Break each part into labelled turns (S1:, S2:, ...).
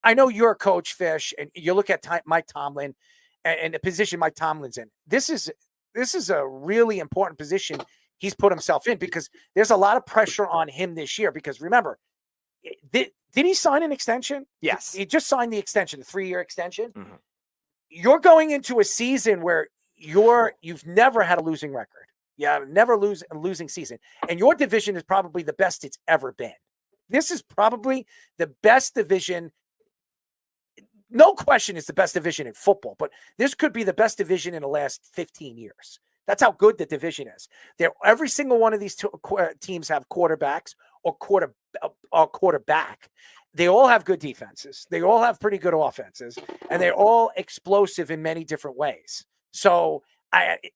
S1: I know you're a coach, Fish, and you look at Mike Tomlin and the position Mike Tomlin's in. This is a really important position he's put himself in because there's a lot of pressure on him this year. Because remember, did he sign an extension?
S2: Yes.
S1: He just signed the extension, the 3-year extension.
S2: Mm-hmm.
S1: You're going into a season where you've never had a losing record. Yeah, never a losing season. And your division is probably the best it's ever been. This is probably the best division. No question it's the best division in football, but this could be the best division in the last 15 years. That's how good the division is. Every single one of these teams have quarterbacks or quarterback. They all have good defenses. They all have pretty good offenses, and they're all explosive in many different ways. So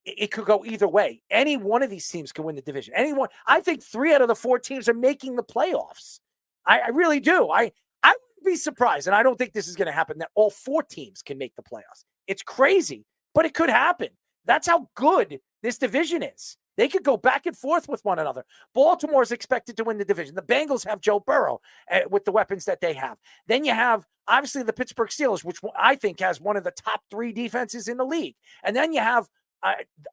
S1: it could go either way. Any one of these teams can win the division. Anyone. I think 3 out of the 4 teams are making the playoffs. I really do. I wouldn't be surprised, and I don't think this is going to happen, that all 4 teams can make the playoffs. It's crazy, but it could happen. That's how good this division is. They could go back and forth with one another. Baltimore is expected to win the division. The Bengals have Joe Burrow with the weapons that they have. Then you have, obviously, the Pittsburgh Steelers, which I think has one of the top 3 defenses in the league. And then you have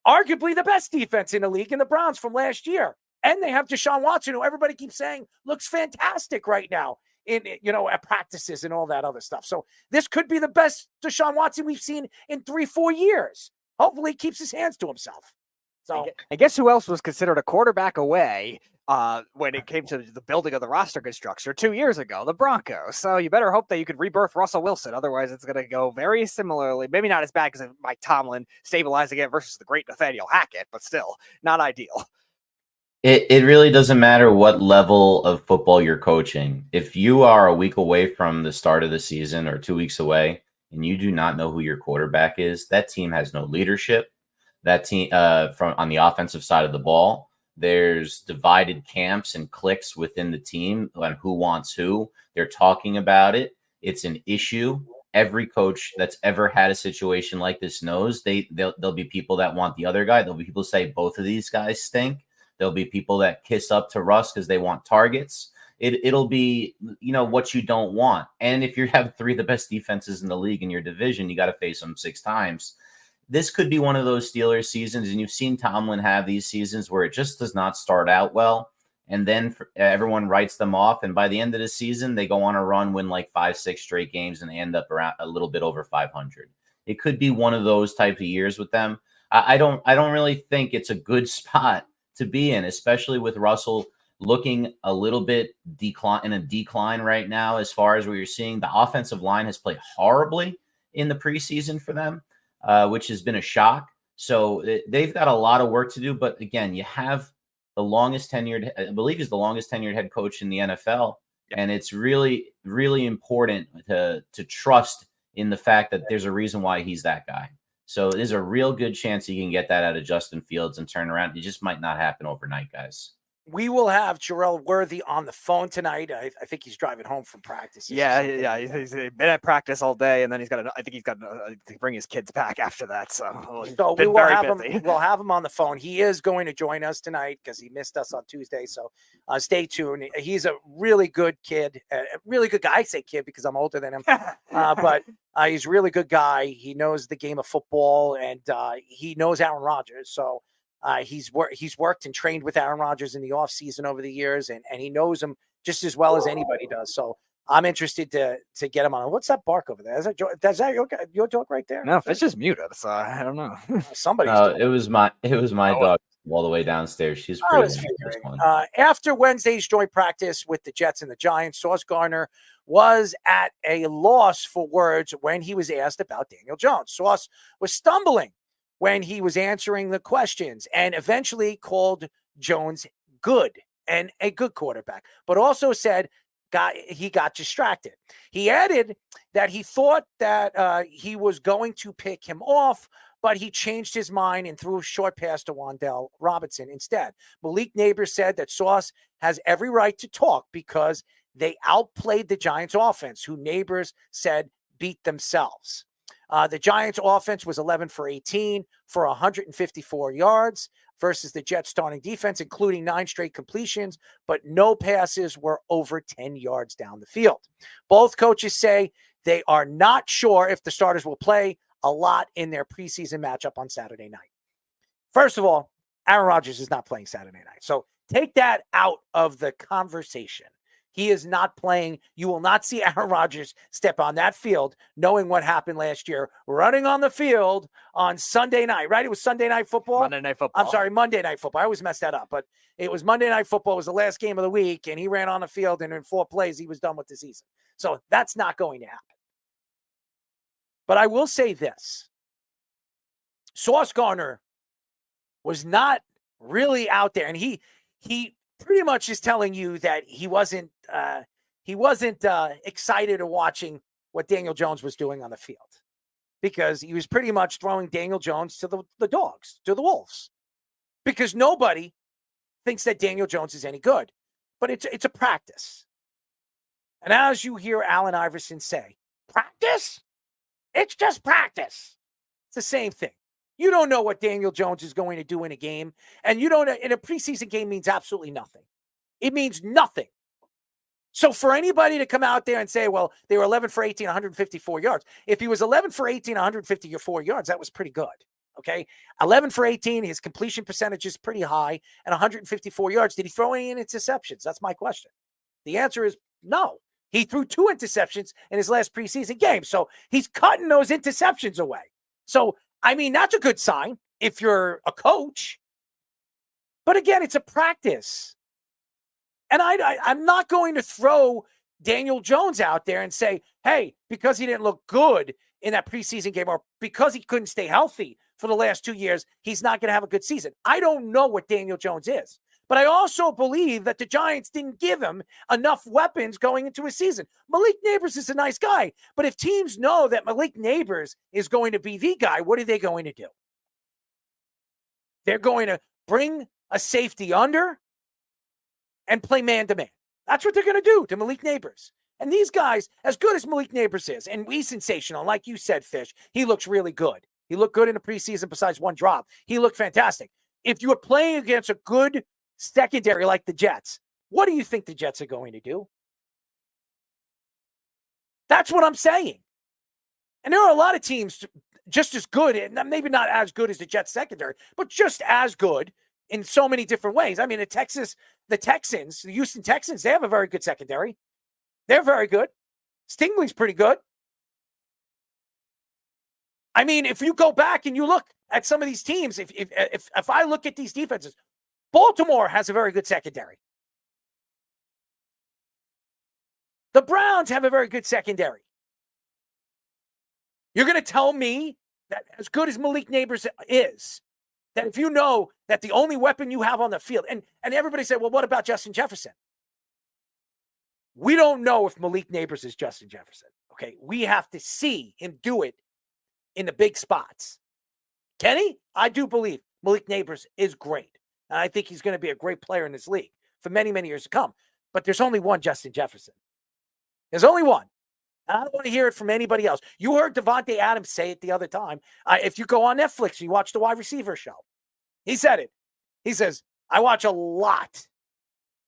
S1: arguably the best defense in the league in the Browns from last year. And they have Deshaun Watson, who everybody keeps saying looks fantastic right now at practices and all that other stuff. So this could be the best Deshaun Watson we've seen in 3-4 years. Hopefully he keeps his hands to himself. So
S2: I guess who else was considered a quarterback away when it came to the building of the roster construction 2 years ago? The Broncos. So you better hope that you could rebirth Russell Wilson. Otherwise, it's going to go very similarly. Maybe not as bad as Mike Tomlin stabilizing it versus the great Nathaniel Hackett, but still not ideal.
S3: It really doesn't matter what level of football you're coaching. If you are a week away from the start of the season or 2 weeks away and you do not know who your quarterback is, that team has no leadership. That team from on the offensive side of the ball, there's divided camps and cliques within the team on who wants who. They're talking about it. It's an issue. Every coach that's ever had a situation like this knows there'll be people that want the other guy. There'll be people say both of these guys stink. There'll be people that kiss up to Russ because they want targets. It'll be, what you don't want. And if you have 3 of the best defenses in the league in your division, you got to face them 6 times. This could be one of those Steelers seasons, and you've seen Tomlin have these seasons where it just does not start out well, and then everyone writes them off, and by the end of the season, they go on a run, win like 5-6 straight games, and they end up around a little bit over 500. It could be one of those type of years with them. I don't really think it's a good spot to be in, especially with Russell looking a little bit in a decline right now as far as what you're seeing. The offensive line has played horribly in the preseason for them, which has been a shock. So they've got a lot of work to do. But again, you have the longest tenured, I believe he's the longest tenured head coach in the NFL. And it's really, really important to trust in the fact that there's a reason why he's that guy. So there's a real good chance he can get that out of Justin Fields and turn around. It just might not happen overnight, guys.
S1: We will have Jarrell Worthy on the phone tonight. I think he's driving home from practice.
S2: Yeah. He's been at practice all day, and then he's got to bring his kids back after that. So
S1: we will have him. We'll have him on the phone. He is going to join us tonight because he missed us on Tuesday. So stay tuned. He's a really good kid, a really good guy. I say kid because I'm older than him, but he's a really good guy. He knows the game of football, and he knows Aaron Rodgers. So. He's worked and trained with Aaron Rodgers in the offseason over the years, and he knows him just as well as anybody does. So I'm interested to get him on. What's that bark over there? Is that your dog right there?
S2: No, it's just muted, so I don't know.
S1: Somebody's
S3: it was my dog all the way downstairs. She's pretty
S1: after Wednesday's joint practice with the Jets and the Giants, Sauce Gardner was at a loss for words when he was asked about Daniel Jones. Sauce was stumbling when he was answering the questions and eventually called Jones good and a good quarterback, but also said he got distracted. He added that he thought that he was going to pick him off, but he changed his mind and threw a short pass to Wan'Dale Robinson instead. Malik Neighbors said that Sauce has every right to talk because they outplayed the Giants offense, who Neighbors said beat themselves. The Giants offense was 11 for 18 for 154 yards, versus the Jets starting defense, including 9 straight completions, but no passes were over 10 yards down the field. Both coaches say they are not sure if the starters will play a lot in their preseason matchup on Saturday night. First of all, Aaron Rodgers is not playing Saturday night. So take that out of the conversation. He is not playing. You will not see Aaron Rodgers step on that field knowing what happened last year, running on the field on Sunday night, right? It was Sunday Night Football?
S2: Monday Night Football.
S1: I'm sorry, Monday Night Football. I always mess that up. But it was Monday Night Football. It was the last game of the week, and he ran on the field, and in 4 plays, he was done with the season. So that's not going to happen. But I will say this. Sauce Gardner was not really out there, and he pretty much is telling you that he wasn't excited or watching what Daniel Jones was doing on the field, because he was pretty much throwing Daniel Jones to the dogs, to the wolves, because nobody thinks that Daniel Jones is any good. But it's a practice. And as you hear Allen Iverson say, practice? It's just practice. It's the same thing. You don't know what Daniel Jones is going to do in a game. And you don't, in a preseason game, means absolutely nothing. It means nothing. So for anybody to come out there and say, well, they were 11 for 18, 154 yards. If he was 11 for 18, 154 yards, that was pretty good. Okay. 11 for 18, his completion percentage is pretty high, and 154 yards. Did he throw any interceptions? That's my question. The answer is no. He threw 2 interceptions in his last preseason game. So he's cutting those interceptions away. So, I mean, that's a good sign if you're a coach. But again, it's a practice. And I'm not going to throw Daniel Jones out there and say, hey, because he didn't look good in that preseason game, or because he couldn't stay healthy for the last 2 years, he's not going to have a good season. I don't know what Daniel Jones is. But I also believe that the Giants didn't give him enough weapons going into a season. Malik Neighbors is a nice guy, but if teams know that Malik Neighbors is going to be the guy, what are they going to do? They're going to bring a safety under and play man-to-man. That's what they're going to do to Malik Neighbors. And these guys, as good as Malik Neighbors is, and he's sensational, like you said, Fish, he looks really good. He looked good in the preseason besides one drop. He looked fantastic. If you are playing against a good secondary like the Jets, what do you think the Jets are going to do? That's what I'm saying. And there are a lot of teams just as good, and maybe not as good as the Jets secondary, but just as good in so many different ways. I mean, the Houston Texans, they have a very good secondary. They're very good. Stingley's pretty good. I mean, if you go back and you look at some of these teams, if I look at these defenses, Baltimore has a very good secondary. The Browns have a very good secondary. You're going to tell me that as good as Malik Neighbors is, that if you know that the only weapon you have on the field, and everybody said, well, what about Justin Jefferson? We don't know if Malik Neighbors is Justin Jefferson. Okay, we have to see him do it in the big spots. Kenny, I do believe Malik Neighbors is great. And I think he's going to be a great player in this league for many, many years to come. But there's only one Justin Jefferson. There's only one. I don't want to hear it from anybody else. You heard Devontae Adams say it the other time. If you go on Netflix, you watch the wide receiver show. He said it. He says, I watch a lot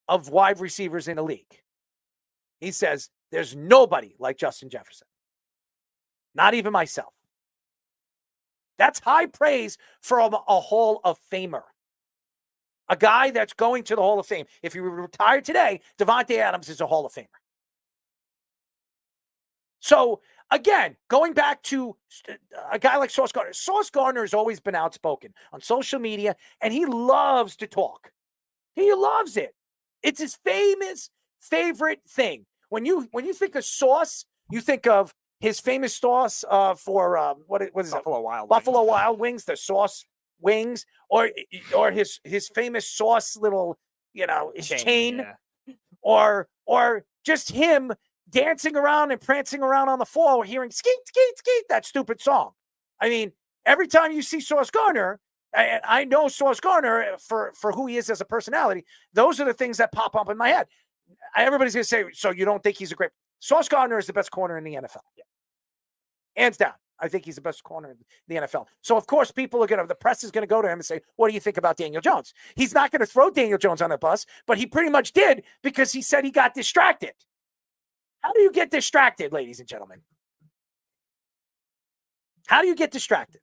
S1: of wide receivers in the league. He says, there's nobody like Justin Jefferson. Not even myself. That's high praise from a Hall of Famer. A guy that's going to the Hall of Fame. If he were retired today, Devontae Adams is a Hall of Famer. So, again, going back to a guy like Sauce Gardner. Sauce Gardner has always been outspoken on social media, and he loves to talk. He loves it. It's his favorite thing. When you think of Sauce, you think of his famous sauce for what is
S2: Buffalo
S1: it?
S2: Wild
S1: Buffalo
S2: Wings.
S1: Wild Wings, the sauce wings, or his famous sauce little, his chain.
S2: Yeah.
S1: or just him dancing around and prancing around on the floor, hearing skeet, skeet, skeet, that stupid song. I mean, every time you see Sauce Gardner, and I know Sauce Gardner for who he is as a personality, those are the things that pop up in my head. Everybody's going to say, so you don't think he's a great... Sauce Gardner is the best corner in the NFL. Yeah. Hands down. I think he's the best corner in the NFL. So, of course, the press is going to go to him and say, what do you think about Daniel Jones? He's not going to throw Daniel Jones on the bus, but he pretty much did because he said he got distracted. How do you get distracted, ladies and gentlemen? How do you get distracted?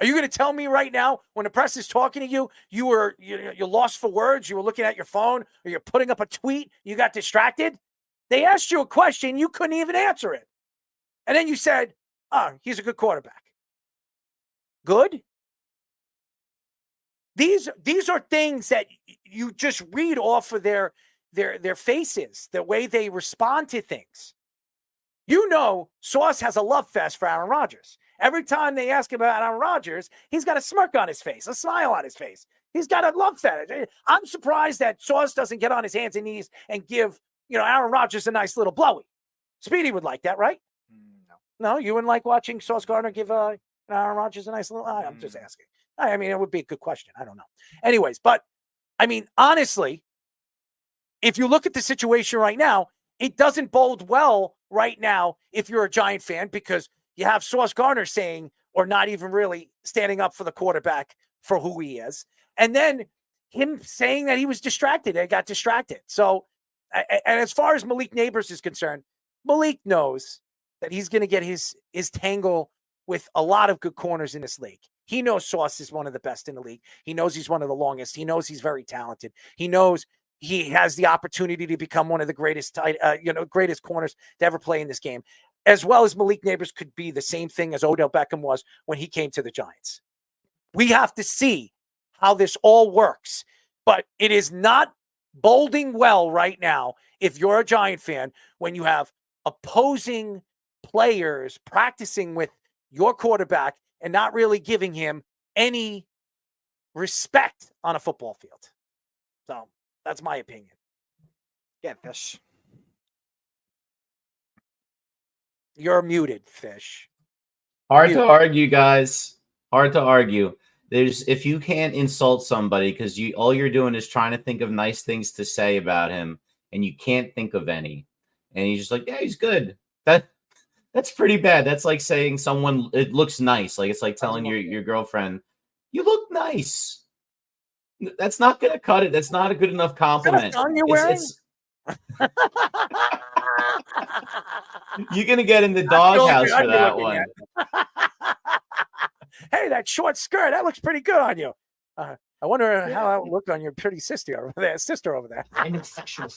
S1: Are you going to tell me right now when the press is talking to you, you're lost for words, you were looking at your phone, or you're putting up a tweet, you got distracted? They asked you a question, you couldn't even answer it. And then you said, oh, he's a good quarterback. Good? These are things that you just read off of their faces, the way they respond to things. You know, Sauce has a love fest for Aaron Rodgers. Every time they ask him about Aaron Rodgers, he's got a smirk on his face, a smile on his face. He's got a love fest. I'm surprised that Sauce doesn't get on his hands and knees and give, Aaron Rodgers a nice little blowy. Speedy would like that, right? No, you wouldn't like watching Sauce Gardner give Aaron Rodgers a nice little. I'm just asking. I mean, it would be a good question. I don't know. Anyways, but I mean, honestly, if you look at the situation right now, it doesn't bode well right now if you're a Giant fan, because you have Sauce Gardner saying, or not even really standing up for the quarterback for who he is, and then him saying that he was distracted and got distracted. So, and as far as Malik Neighbors is concerned, Malik knows that he's going to get his tangle with a lot of good corners in this league. He knows Sauce is one of the best in the league. He knows he's one of the longest. He knows he's very talented. He knows he has the opportunity to become one of the greatest corners to ever play in this game, as well as Malik Neighbors could be the same thing as Odell Beckham was when he came to the Giants. We have to see how this all works, but it is not boding well right now if you're a Giant fan when you have opposing players practicing with your quarterback and not really giving him any respect on a football field. So that's my opinion.
S2: Yeah, Fish.
S1: You're muted, Fish.
S3: Hard to argue, guys. Hard to argue. If you can't insult somebody because all you're doing is trying to think of nice things to say about him, and you can't think of any, and he's just like, yeah, he's good. That's pretty bad. That's like saying someone it looks nice. Like it's like telling your girlfriend, you look nice. That's not gonna cut it. That's not a good enough compliment.
S1: You're wearing?
S3: You're gonna get in the doghouse for that one.
S1: Hey, that short skirt, that looks pretty good on you. I wonder how that looked on your pretty sister over there.
S3: And it's sexual.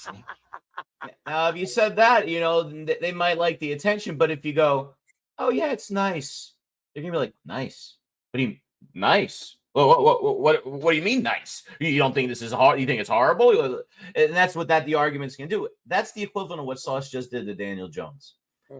S3: Now, if you said that, they might like the attention. But if you go, oh yeah, it's nice, they're gonna be like, nice. What do you nice? What do you mean nice? You don't think this is hard? You think it's horrible? And that's what the arguments can do. That's the equivalent of what Sauce just did to Daniel Jones.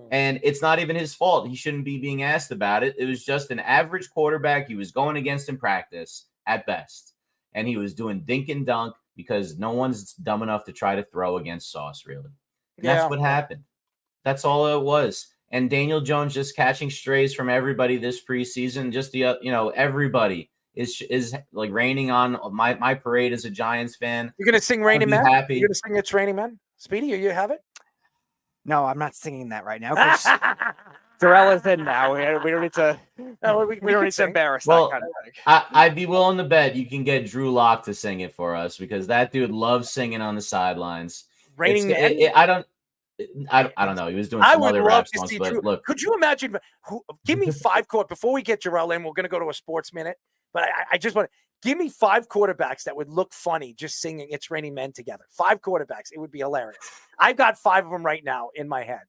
S3: And it's not even his fault. He shouldn't be being asked about it. It was just an average quarterback he was going against in practice at best. And he was doing dink and dunk because no one's dumb enough to try to throw against Sauce, really. And that's what happened. That's all it was. And Daniel Jones just catching strays from everybody this preseason. Just everybody is like raining on my parade as a Giants fan.
S1: You're gonna sing "Raining Men"?
S3: Happy.
S1: You're gonna sing "It's Raining Men"? Speedy, you have it?
S2: No, I'm not singing that right now. Darrell is in now. We don't need to. No, we don't need to embarrass that kind of thing.
S3: I'd be willing to bet you can get Drew Lock to sing it for us because that dude loves singing on the sidelines.
S1: Raining Men.
S3: I don't know. He was doing some other rap songs, but
S1: Drew.
S3: Look,
S1: could you imagine? Give me 5 quarterbacks before we get Jarrell in. We're going to go to a sports minute, but I just want to give me 5 quarterbacks that would look funny just singing "It's Raining Men" together. 5 quarterbacks. It would be hilarious. I've got 5 of them right now in my head.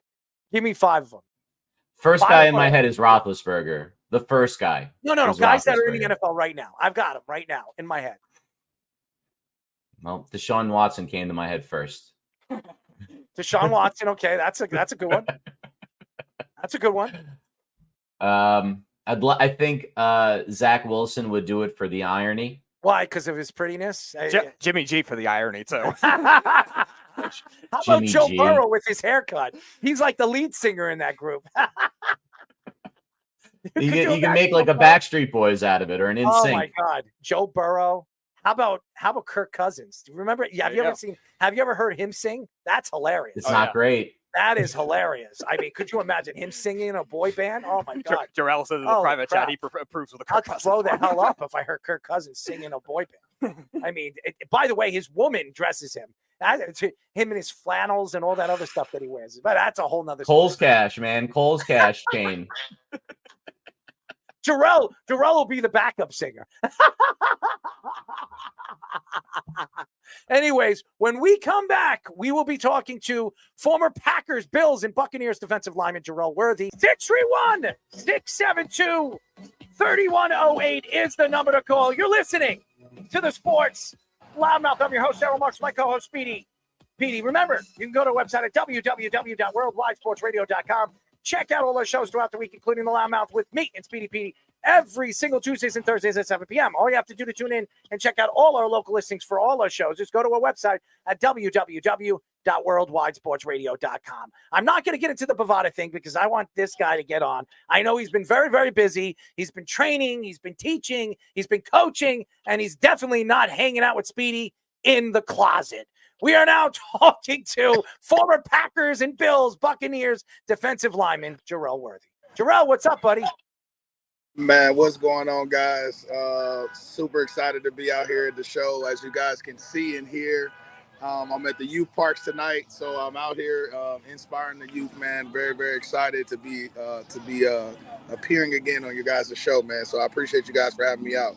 S1: Give me 5 of them.
S3: First guy in my head is Roethlisberger. The first guy.
S1: No. Guys that are in the NFL right now. I've got them right now in my head.
S3: Well, Deshaun Watson came to my head first.
S1: Deshaun Watson. Okay, that's a good one. That's a good one.
S3: I think Zach Wilson would do it for the irony.
S1: Why? Because of his prettiness?
S2: Jimmy G for the irony, too.
S1: How about Joe Burrow with his haircut? He's like the lead singer in that group.
S3: you can make like a Backstreet Boys out of it or an NSYNC.
S1: Oh my God, Joe Burrow. How about Kirk Cousins? Do you remember? Yeah, have you ever heard him sing? That's hilarious.
S3: It's not great.
S1: That is hilarious. I mean, could you imagine him singing in a boy band? Oh my God.
S2: Jarrell says in the
S1: Holy
S2: private
S1: crap.
S2: chat he approves of the
S1: I'll
S2: Kirk Cousins.
S1: blow the hell up if I heard Kirk Cousins singing a boy band. I mean, by the way, his woman dresses him. Him and his flannels and all that other stuff that he wears. But that's a whole nother story.
S3: Cole's Cash, man. Cole's Cash chain.
S1: Jarrell will be the backup singer. Anyways, when we come back, we will be talking to former Packers, Bills, and Buccaneers defensive lineman Jarrell Worthy. 631-672-3108 is the number to call. You're listening to the Sports Loudmouth. I'm your host, Errol Marks, my co-host, Speedy. Petey, remember, you can go to our website at www.worldwidesportsradio.com. Check out all our shows throughout the week, including the Loudmouth with me and Speedy Petey every single Tuesdays and Thursdays at 7 p.m. All you have to do to tune in and check out all our local listings for all our shows is go to our website at www.worldwidesportsradio.com. I'm not going to get into the Bovada thing because I want this guy to get on. I know he's been very, very busy. He's been training. He's been teaching. He's been coaching. And he's definitely not hanging out with Speedy in the closet. We are now talking to former Packers and Bills, Buccaneers defensive lineman Jarrell Worthy. Jarrell, what's up, buddy?
S4: Man, what's going on, guys? Super excited to be out here at the show. As you guys can see and hear, I'm at the youth parks tonight, so I'm out here inspiring the youth, man. Very, very excited to be appearing again on your guys' show, man. So I appreciate you guys for having me out.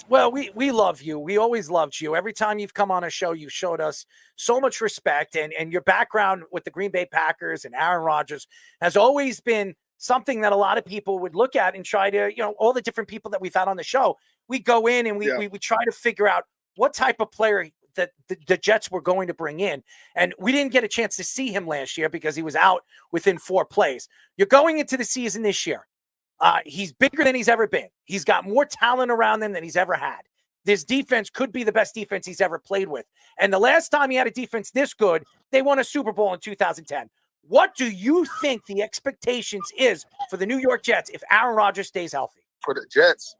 S1: Well, we love you. We always loved you. Every time you've come on a show, you've showed us so much respect, and your background with the Green Bay Packers and Aaron Rodgers has always been something that a lot of people would look at and try to, all the different people that we've had on the show, we go in and we try to figure out what type of player that the Jets were going to bring in. And we didn't get a chance to see him last year because he was out within 4 plays. You're going into the season this year. He's bigger than he's ever been. He's got more talent around him than he's ever had. This defense could be the best defense he's ever played with. And the last time he had a defense this good, they won a Super Bowl in 2010. What do you think the expectations is for the New York Jets if Aaron Rodgers stays healthy?
S4: For the Jets,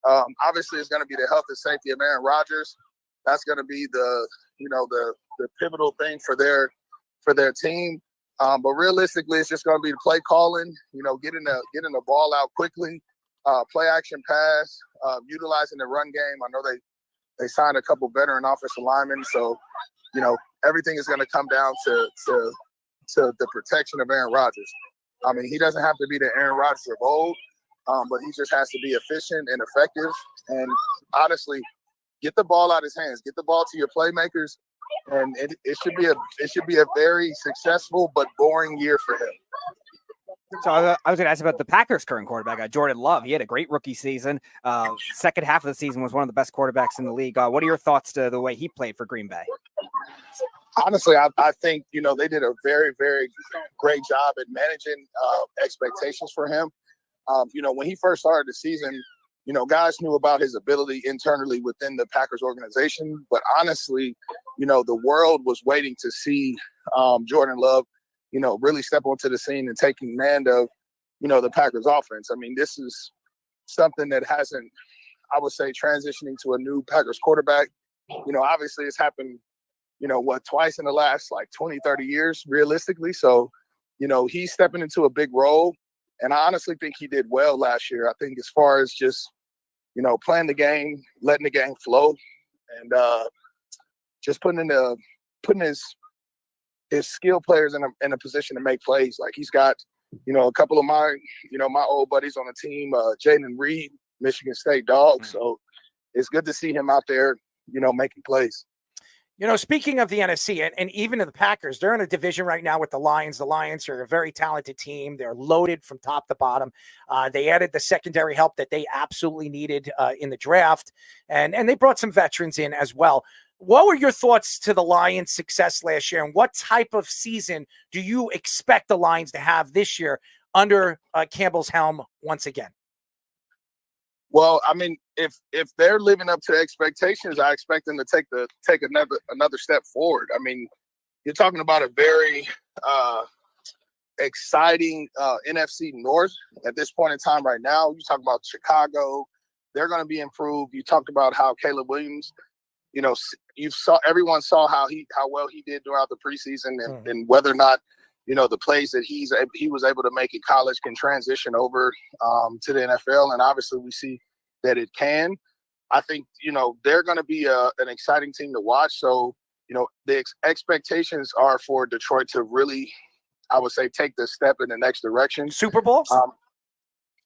S4: obviously it's going to be the health and safety of Aaron Rodgers. That's going to be the pivotal thing for their team. But realistically, it's just going to be the play calling, getting the ball out quickly, play action pass, utilizing the run game. I know they signed a couple veteran offensive linemen, so everything is going to come down to the protection of Aaron Rodgers. I mean, he doesn't have to be the Aaron Rodgers of old, but he just has to be efficient and effective. And honestly, get the ball out of his hands, get the ball to your playmakers. And it should be a very successful but boring year for him.
S2: So I was going to ask about the Packers' current quarterback, Jordan Love. He had a great rookie season. Second half of the season was one of the best quarterbacks in the league. What are your thoughts to the way he played for Green Bay?
S4: Honestly, I think they did a very, very great job at managing expectations for him. When he first started the season, guys knew about his ability internally within the Packers organization, but honestly, the world was waiting to see Jordan Love, really step onto the scene and take command of, the Packers offense. I mean, this is something that hasn't, I would say, transitioning to a new Packers quarterback. Obviously it's happened, twice in the last 20, 30 years, realistically. So, he's stepping into a big role. And I honestly think he did well last year. I think as far as just, playing the game, letting the game flow, and just putting his skill players in a position to make plays. Like he's got, a couple of my old buddies on the team, Jaden Reed, Michigan State Dogs. So it's good to see him out there, making plays.
S1: Speaking of the NFC and even of the Packers, they're in a division right now with the Lions. The Lions are a very talented team. They're loaded from top to bottom. They added the secondary help that they absolutely needed in the draft, and they brought some veterans in as well. What were your thoughts to the Lions' success last year, and what type of season do you expect the Lions to have this year under Campbell's helm once again?
S4: Well, I mean, if they're living up to expectations, I expect them to take another step forward. I mean, you're talking about a very exciting NFC North at this point in time right now. You talk about Chicago, they're going to be improved. You talked about how Caleb Williams, everyone saw how well he did throughout the preseason and whether or not the plays that he was able to make in college can transition over to the NFL. And obviously we see that it can. I think, they're going to be an exciting team to watch. So, the expectations are for Detroit to really, I would say, take the step in the next direction.
S1: Super Bowl?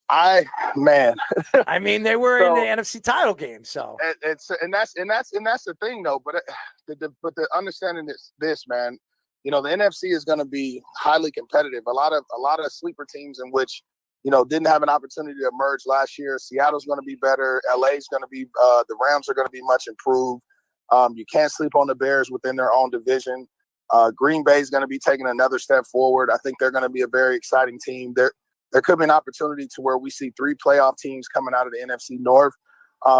S4: I
S1: mean, they were in the NFC title game, so
S4: that's the thing, though. But the understanding is this, man. The NFC is going to be highly competitive. A lot of sleeper teams in which didn't have an opportunity to emerge last year. Seattle's going to be better. LA's going to be. The Rams are going to be much improved. You can't sleep on the Bears within their own division. Green Bay is going to be taking another step forward. I think they're going to be a very exciting team. There could be an opportunity to where we see 3 playoff teams coming out of the NFC North,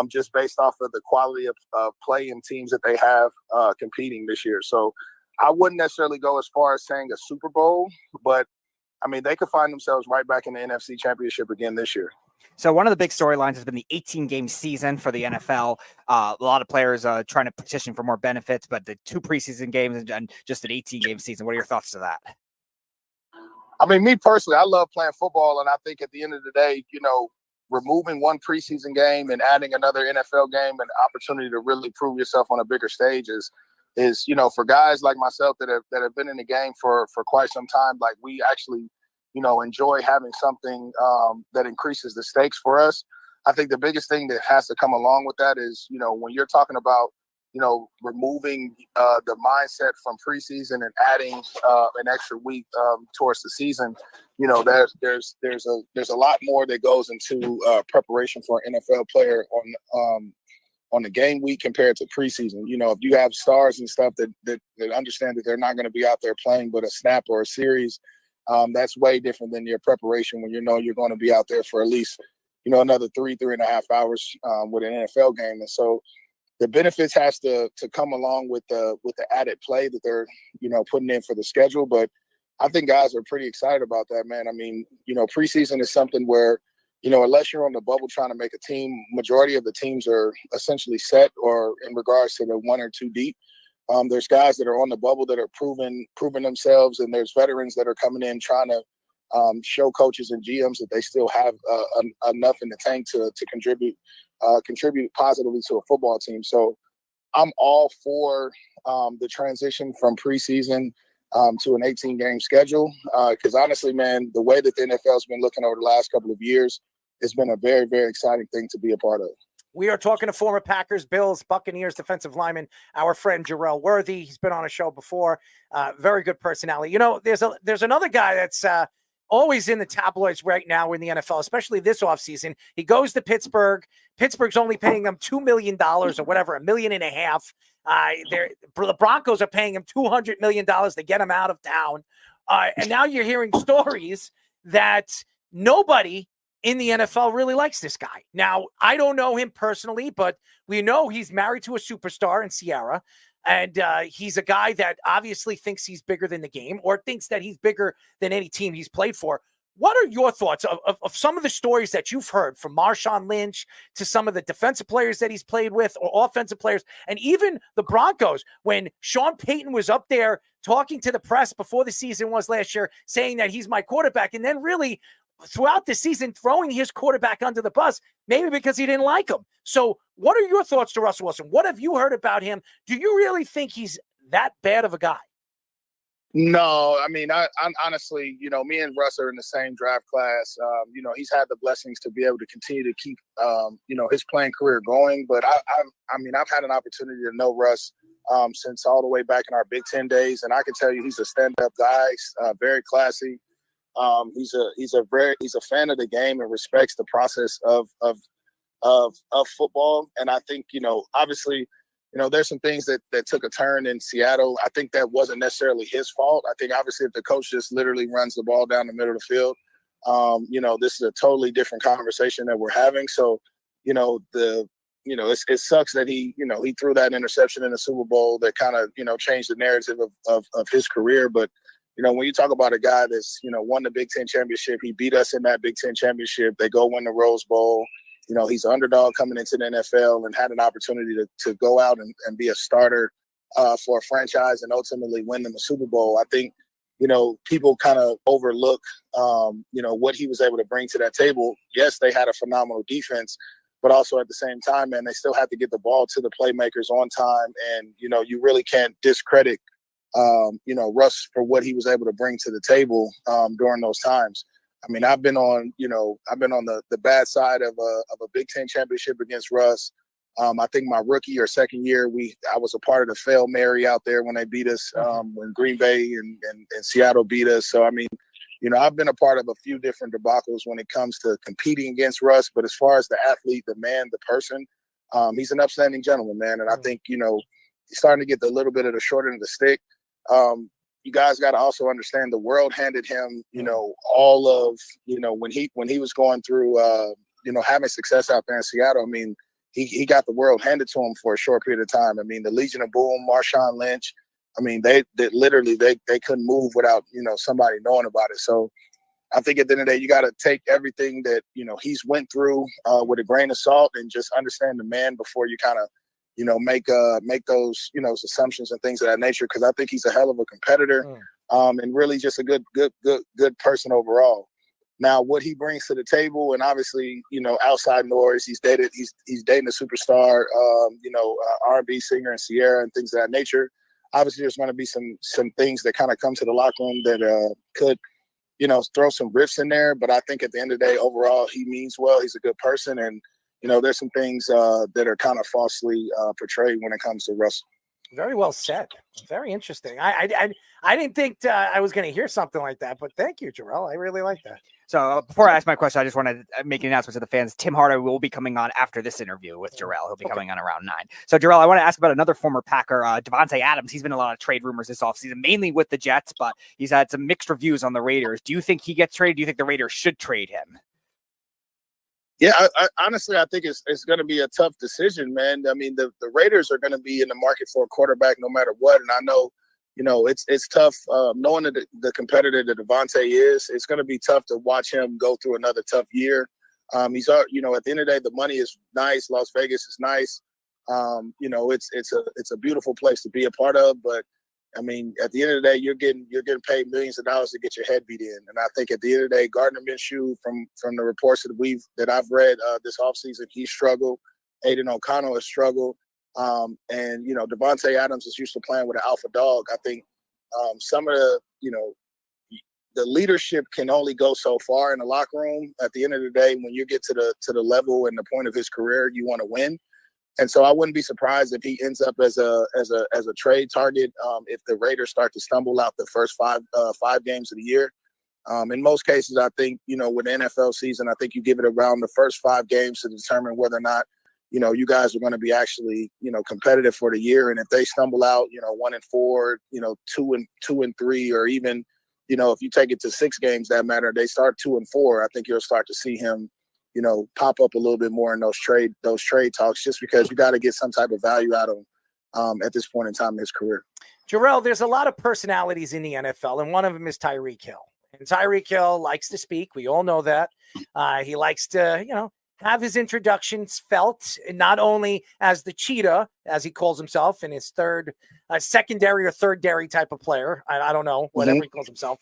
S4: just based off of the quality of play and teams that they have competing this year. So I wouldn't necessarily go as far as saying a Super Bowl, but I mean, they could find themselves right back in the NFC Championship again this year.
S2: So one of the big storylines has been the 18-game season for the NFL. A lot of players trying to petition for more benefits, but the 2 preseason games and just an 18-game season. What are your thoughts to that?
S4: I mean, me personally, I love playing football, and I think at the end of the day, removing 1 preseason game and adding another NFL game and opportunity to really prove yourself on a bigger stage is for guys like myself that have been in the game for quite some time, like we actually enjoy having something that increases the stakes for us. I think the biggest thing that has to come along with that is, when you're talking about, removing the mindset from preseason and adding an extra week towards the season, there's a lot more that goes into preparation for an NFL player on the game week compared to preseason. If you have stars and stuff that understand that they're not going to be out there playing but a snap or a series, that's way different than your preparation when you're going to be out there for at least another 3.5 hours with an NFL game. And so the benefits has to come along with the added play that they're putting in for the schedule. But I think guys are pretty excited about that, man. I mean, preseason is something where unless you're on the bubble trying to make a team, majority of the teams are essentially set, or in regards to the 1 or 2 deep. There's guys that are on the bubble that are proving themselves, and there's veterans that are coming in trying to show coaches and GMs that they still have enough in the tank to contribute positively to a football team. So I'm all for the transition from preseason to an 18-game schedule, because honestly, man, the way that the NFL's been looking over the last couple of years, it's been a very, very exciting thing to be a part of.
S1: We are talking to former Packers, Bills, Buccaneers defensive lineman, our friend Jarrell Worthy. He's been on a show before. Very good personality. There's another guy that's always in the tabloids right now in the NFL, especially this offseason. He goes to Pittsburgh. Pittsburgh's only paying him $2 million or whatever, $1.5 million. The Broncos are paying him $200 million to get him out of town. And now you're hearing stories that nobody in the NFL really likes this guy. Now, I don't know him personally, but we know he's married to a superstar in Sierra. And he's a guy that obviously thinks he's bigger than the game, or thinks that he's bigger than any team he's played for. What are your thoughts of some of the stories that you've heard from Marshawn Lynch to some of the defensive players that he's played with, or offensive players, and even the Broncos, when Sean Payton was up there talking to the press before the season was last year, saying that he's my quarterback, and then really throughout the season throwing his quarterback under the bus, maybe because he didn't like him. So what are your thoughts to Russell Wilson? What have you heard about him? Do you really think he's that bad of a guy?
S4: No, I mean, I honestly, me and Russ are in the same draft class. He's had the blessings to be able to continue to keep, his playing career going. But I've had an opportunity to know Russ since all the way back in our Big Ten days, and I can tell you he's a stand-up guy, very classy. He's a fan of the game and respects the process of football. And I think, obviously, there's some things that took a turn in Seattle. I think that wasn't necessarily his fault. I think obviously if the coach just literally runs the ball down the middle of the field, this is a totally different conversation that we're having. So, it sucks that he threw that interception in the Super Bowl that kind of, changed the narrative of his career. But, when you talk about a guy that's, won the Big Ten championship, he beat us in that Big Ten championship. They go win the Rose Bowl. He's an underdog coming into the NFL and had an opportunity to go out and be a starter for a franchise and ultimately win them the Super Bowl. I think, people kind of overlook, what he was able to bring to that table. Yes, they had a phenomenal defense, but also at the same time, man, they still had to get the ball to the playmakers on time. And, you really can't discredit, Russ for what he was able to bring to the table during those times. I mean, I've been on the bad side of a Big Ten championship against Russ. I think my rookie or second year, I was a part of the fail Mary out there when they beat us, when Green Bay and Seattle beat us. So, I mean, I've been a part of a few different debacles when it comes to competing against Russ. But as far as the athlete, the man, the person, he's an upstanding gentleman, man. And I think, he's starting to get a little bit of the short end of the stick. You guys got to also understand the world handed him, all of, when he was going through, having success out there in Seattle. I mean, he got the world handed to him for a short period of time. I mean, the Legion of Boom, Marshawn Lynch, I mean, they literally couldn't move without, somebody knowing about it. So I think at the end of the day, you got to take everything that, he's went through with a grain of salt and just understand the man before you kind of, make those, assumptions and things of that nature. Cause I think he's a hell of a competitor and really just a good person overall. Now, what he brings to the table, and obviously, outside noise, he's dating a superstar, R&B singer and Sierra and things of that nature. Obviously, there's going to be some things that kind of come to the locker room that could, throw some rifts in there. But I think at the end of the day, overall, he means well. He's a good person, and there's some things that are kind of falsely portrayed when it comes to Russell.
S1: Very well said. Very interesting. I didn't think I was going to hear something like that, but thank you, Jarrell. I really like that.
S2: So before I ask my question, I just want to make an announcement to the fans. Tim Hardaway will be coming on after this interview with Jarrell. He'll be coming on around 9. So Jarrell, I want to ask about another former Packer, Devontae Adams. He's been in a lot of trade rumors this offseason, mainly with the Jets, but he's had some mixed reviews on the Raiders. Do you think he gets traded? Do you think the Raiders should trade him?
S4: Yeah, I honestly, I think it's going to be a tough decision, man. I mean, the Raiders are going to be in the market for a quarterback no matter what. And I know, it's tough knowing the competitor that Devontae is. It's going to be tough to watch him go through another tough year. He's, at the end of the day, the money is nice. Las Vegas is nice. It's a beautiful place to be a part of. But I mean, at the end of the day, you're getting paid millions of dollars to get your head beat in. And I think at the end of the day, Gardner Minshew, from the reports that I've read this offseason, he struggled. Aiden O'Connell has struggled. And Devontae Adams is used to playing with an alpha dog. I think some of the leadership can only go so far in the locker room. At the end of the day, when you get to the level and the point of his career, you want to win. And so I wouldn't be surprised if he ends up as a trade target if the Raiders start to stumble out the first five games of the year. In most cases, I think, with the NFL season, I think you give it around the first 5 games to determine whether or not, you guys are going to be actually, competitive for the year. And if they stumble out, 1-4, 2-3, or even, if you take it to 6 games that matter, they start 2-4, I think you'll start to see him, pop up a little bit more in those trade talks, just because you got to get some type of value out of him at this point in time in his career.
S1: Jarrell, there's a lot of personalities in the NFL, and one of them is Tyreek Hill. And Tyreek Hill likes to speak. We all know that. He likes to, have his introductions felt, not only as the cheetah, as he calls himself, in his secondary or third dairy type of player. I don't know, whatever he calls himself.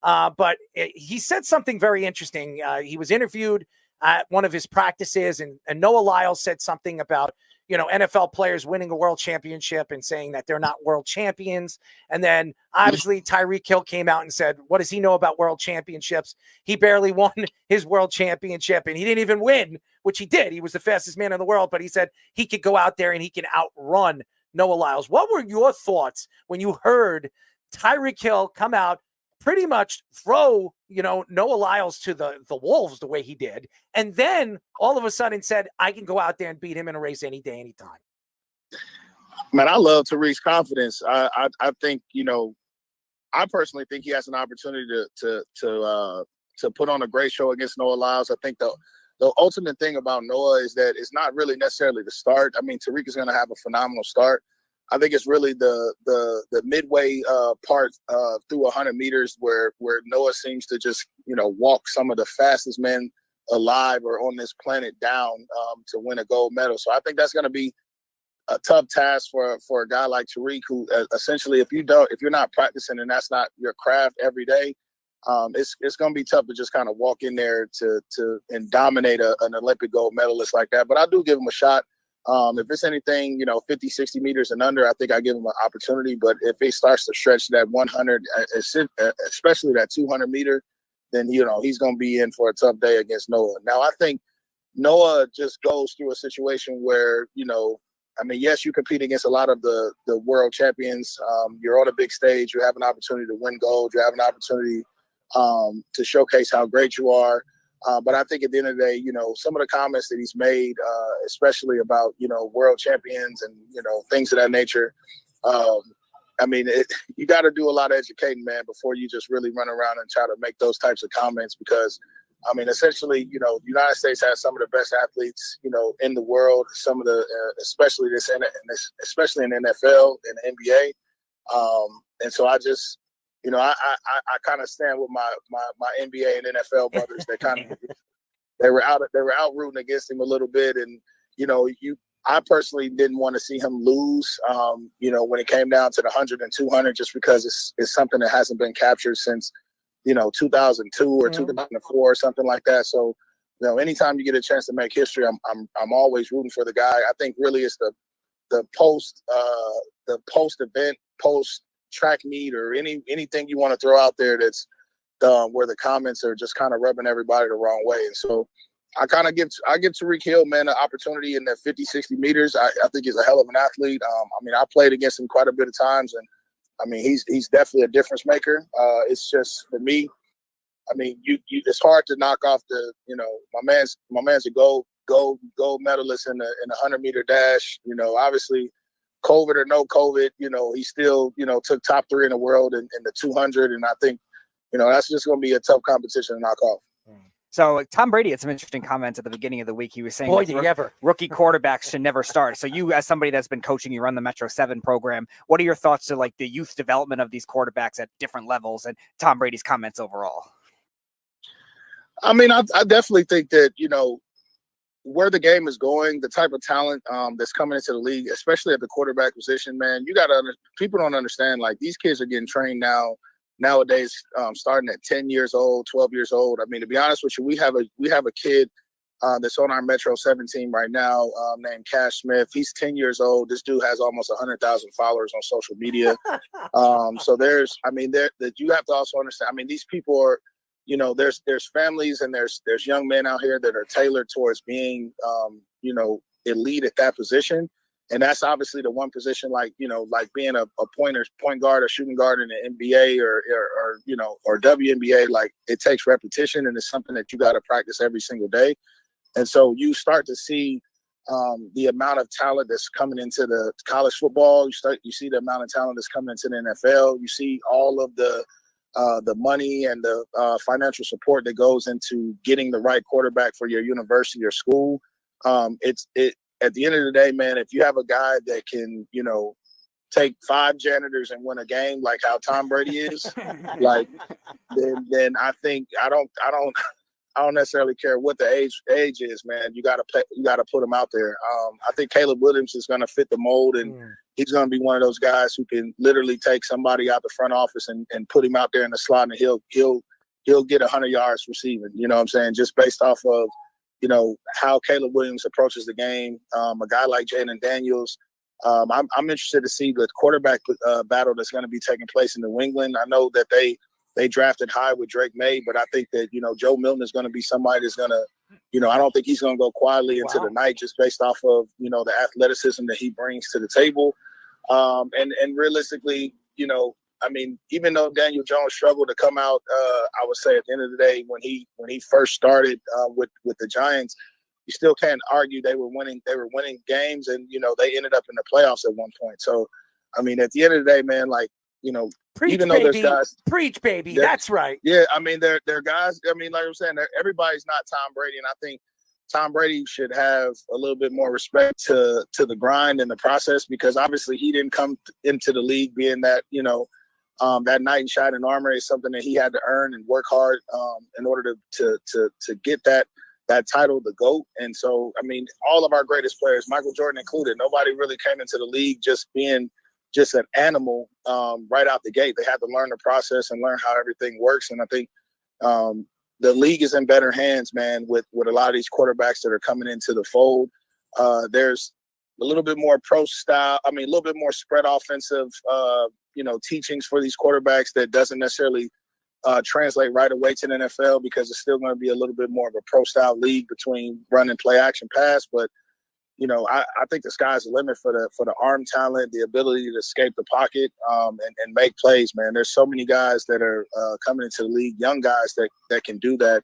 S1: But he said something very interesting. He was interviewed at one of his practices, and Noah Lyles said something about, NFL players winning a world championship and saying that they're not world champions. And then obviously Tyreek Hill came out and said, what does he know about world championships? He barely won his world championship, and he didn't even win, which he did. He was the fastest man in the world, but he said he could go out there and he can outrun Noah Lyles. What were your thoughts when you heard Tyreek Hill come out, pretty much throw, Noah Lyles to the wolves the way he did, and then all of a sudden said, I can go out there and beat him in a race any day, anytime?
S4: Man, I love Tyreek's confidence. I think, I personally think he has an opportunity to put on a great show against Noah Lyles. I think the ultimate thing about Noah is that it's not really necessarily the start. I mean, Tyreek is going to have a phenomenal start. I think it's really the midway part through 100 meters where Noah seems to just, walk some of the fastest men alive or on this planet down to win a gold medal. So I think that's going to be a tough task for a guy like Tariq, who essentially, if you're not practicing and that's not your craft every day, it's going to be tough to just kind of walk in there and dominate an Olympic gold medalist like that. But I do give him a shot. If it's anything, 50, 60 meters and under, I think I give him an opportunity. But if he starts to stretch that 100, especially that 200 meter, then, he's going to be in for a tough day against Noah. Now, I think Noah just goes through a situation where, yes, you compete against a lot of the world champions. You're on a big stage. You have an opportunity to win gold. You have an opportunity to showcase how great you are. But I think at the end of the day, some of the comments that he's made, especially about, world champions and, things of that nature. You got to do a lot of educating, man, before you just really run around and try to make those types of comments, because essentially, the United States has some of the best athletes, in the world, some of the, especially especially in NFL and the NBA. And so I just, I kind of stand with my NBA and NFL brothers that kind of, they were out rooting against him a little bit. And, I personally didn't want to see him lose, when it came down to the 100 and 200, just because it's something that hasn't been captured since, 2002 or 2004 or something like that. So, anytime you get a chance to make history, I'm always rooting for the guy. I think really it's the post event, post track meet, or anything you want to throw out there that's where the comments are just kind of rubbing everybody the wrong way. And so I give Tariq Hill, man, an opportunity in that 50, 60 meters. I think he's a hell of an athlete. I played against him quite a bit of times, and he's definitely a difference maker. It's just, for me, it's hard to knock off my man's a gold medalist in the 100-meter dash. Obviously, COVID or no COVID, he still, took top 3 in the world in the 200. And I think, that's just going to be a tough competition to knock off.
S2: So Tom Brady had some interesting comments at the beginning of the week. He was saying rookie quarterbacks should never start. So you, as somebody that's been coaching, you run the Metro 7 program. What are your thoughts to the youth development of these quarterbacks at different levels and Tom Brady's comments overall?
S4: I definitely think that, where the game is going, the type of talent that's coming into the league, especially at the quarterback position, man, people don't understand, these kids are getting trained nowadays, starting at 10 years old, 12 years old. To be honest with you, we have a kid that's on our Metro 7 team right now, named Cash Smith. He's 10 years old. This dude has almost 100,000 followers on social media. So you have to also understand, these people are, there's families and there's young men out here that are tailored towards being, elite at that position. And that's obviously the one position, like being a point guard or shooting guard in the NBA or WNBA, it takes repetition, and it's something that you got to practice every single day. And so you start to see the amount of talent that's coming into the college football. You see the amount of talent that's coming into the NFL. You see all of the money and the financial support that goes into getting the right quarterback for your university or school. At the end of the day, man, if you have a guy that can, take 5 janitors and win a game like how Tom Brady is, then I think I don't necessarily care what the age is, man. You gotta put him out there. I think Caleb Williams is gonna fit the mold, and he's gonna be one of those guys who can literally take somebody out the front office and put him out there in the slot, and he'll get 100 yards receiving. You know what I'm saying? Just based off of how Caleb Williams approaches the game. A guy like Jaden Daniels. I'm interested to see the quarterback battle that's going to be taking place in New England. I know that they drafted high with Drake May, but I think that, Joe Milton is going to be somebody that's going to, I don't think he's going to go quietly into the night, just based off of, the athleticism that he brings to the table. And realistically, even though Daniel Jones struggled to come out, I would say at the end of the day, when he first started with the Giants, you still can't argue they were winning games, and they ended up in the playoffs at one point. So, at the end of the day, man,
S1: preach,
S4: even though there's guys,
S1: preach, baby, that's right.
S4: Yeah, they're guys. Like I'm saying, everybody's not Tom Brady, and I think Tom Brady should have a little bit more respect to the grind and the process, because obviously he didn't come into the league being that, that knight in shining armor. Is something that he had to earn and work hard in order to get that that title, the GOAT. And so, I mean, all of our greatest players, Michael Jordan included, nobody really came into the league just being just an animal right out the gate. They had to learn the process and learn how everything works. And I think the league is in better hands, man, with a lot of these quarterbacks that are coming into the fold. There's a little bit more pro style. I mean, a little bit more spread offensive, teachings for these quarterbacks that doesn't necessarily translate right away to the NFL, because it's still going to be a little bit more of a pro style league between run and play action pass. But I think the sky's the limit for the arm talent, the ability to escape the pocket and make plays, man. There's so many guys that are coming into the league, young guys that can do that.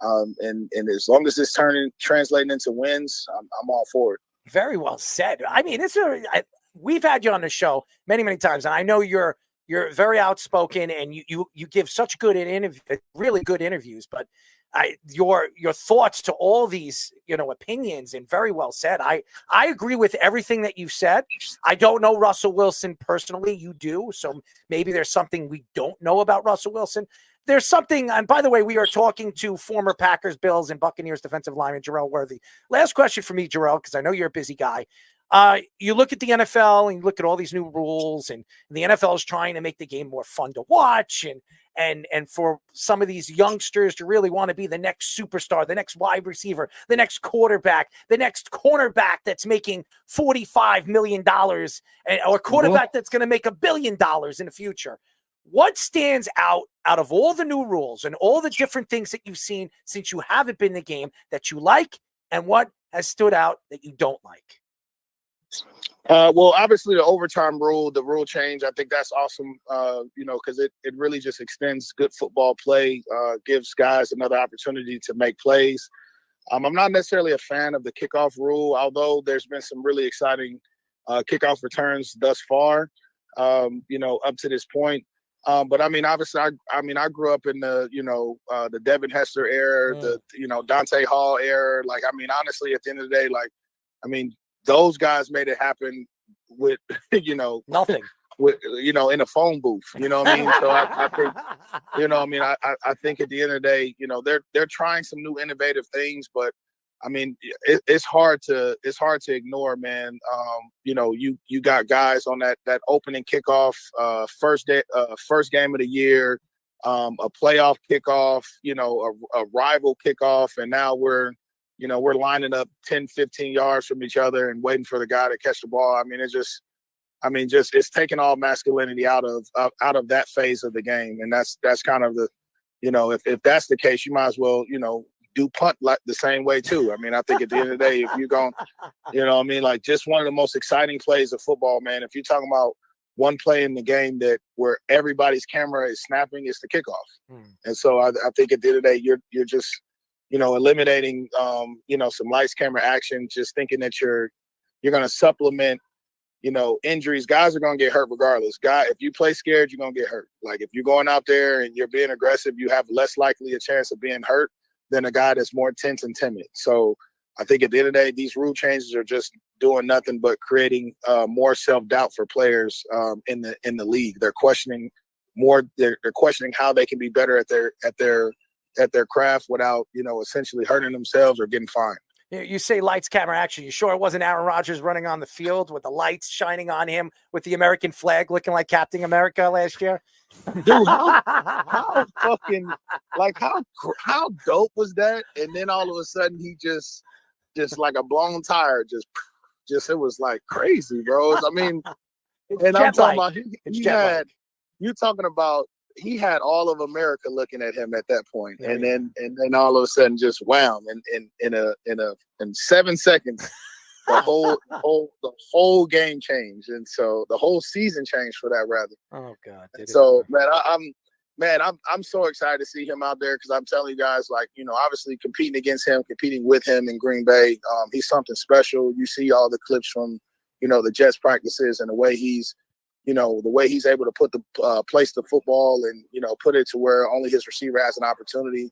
S4: And as long as it's translating into wins, I'm all for it.
S1: Very well said. I mean, we've had you on the show many, many times, and I know you're very outspoken and you give such really good interviews, but your thoughts to all these, opinions, and very well said. I agree with everything that you've said. I don't know Russell Wilson personally. You do. So maybe there's something we don't know about Russell Wilson. There's something, and by the way, we are talking to former Packers, Bills, and Buccaneers defensive lineman Jarrell Worthy. Last question for me, Jarrell, because I know you're a busy guy. You look at the NFL and you look at all these new rules, and the NFL is trying to make the game more fun to watch, and for some of these youngsters to really want to be the next superstar, the next wide receiver, the next quarterback, the next cornerback that's making $45 million, or quarterback that's going to make $1 billion in the future. What stands out of all the new rules and all the different things that you've seen since you haven't been in the game that you like, and what has stood out that you don't like?
S4: Well, obviously the overtime rule, the rule change, I think that's awesome, because it really just extends good football play, gives guys another opportunity to make plays. I'm not necessarily a fan of the kickoff rule, although there's been some really exciting kickoff returns thus far, up to this point. But I mean, obviously, I grew up in the Devin Hester era, the Dante Hall era. Like, I mean, honestly, at the end of the day, those guys made it happen with
S1: nothing.
S4: With in a phone booth. You know what I mean? So I think I think at the end of the day, they're trying some new innovative things, but I mean, it's hard to ignore, man. You got guys on that opening kickoff, first game of the year, a playoff kickoff, a rival kickoff, and now we're lining up 10, 15 yards from each other and waiting for the guy to catch the ball. I mean, it's taking all masculinity out of that phase of the game, and that's kind of the, if that's the case, you might as well, do punt like the same way too. I mean, I think at the end of the day, if you're going, like just one of the most exciting plays of football, man. If you're talking about one play in the game where everybody's camera is snapping, it's the kickoff. And so I think at the end of the day, you're just, eliminating, some lights, camera, action, just thinking that you're going to supplement, injuries. Guys are going to get hurt regardless. If you play scared, you're going to get hurt. Like if you're going out there and you're being aggressive, you have less likely a chance of being hurt than a guy that's more tense and timid. So I think at the end of the day, these rule changes are just doing nothing but creating more self-doubt for players in the league. They're questioning more. They're questioning how they can be better at their craft without, essentially hurting themselves or getting fined.
S1: You say lights, camera, action. You sure it wasn't Aaron Rodgers running on the field with the lights shining on him with the American flag looking like Captain America last year?
S4: Dude, how fucking, like, how dope was that? And then all of a sudden he just like a blown tire, just it was like crazy, bro. I mean, and I'm talking about he had all of America looking at him at that point. Yeah, and then all of a sudden just wham, in 7 seconds the whole game changed, and so the whole season changed for that, rather.
S1: Oh God!
S4: So I'm so excited to see him out there, because I'm telling you guys, like, obviously competing with him in Green Bay, he's something special. You see all the clips from the Jets practices and the way he's able to put place the football and put it to where only his receiver has an opportunity.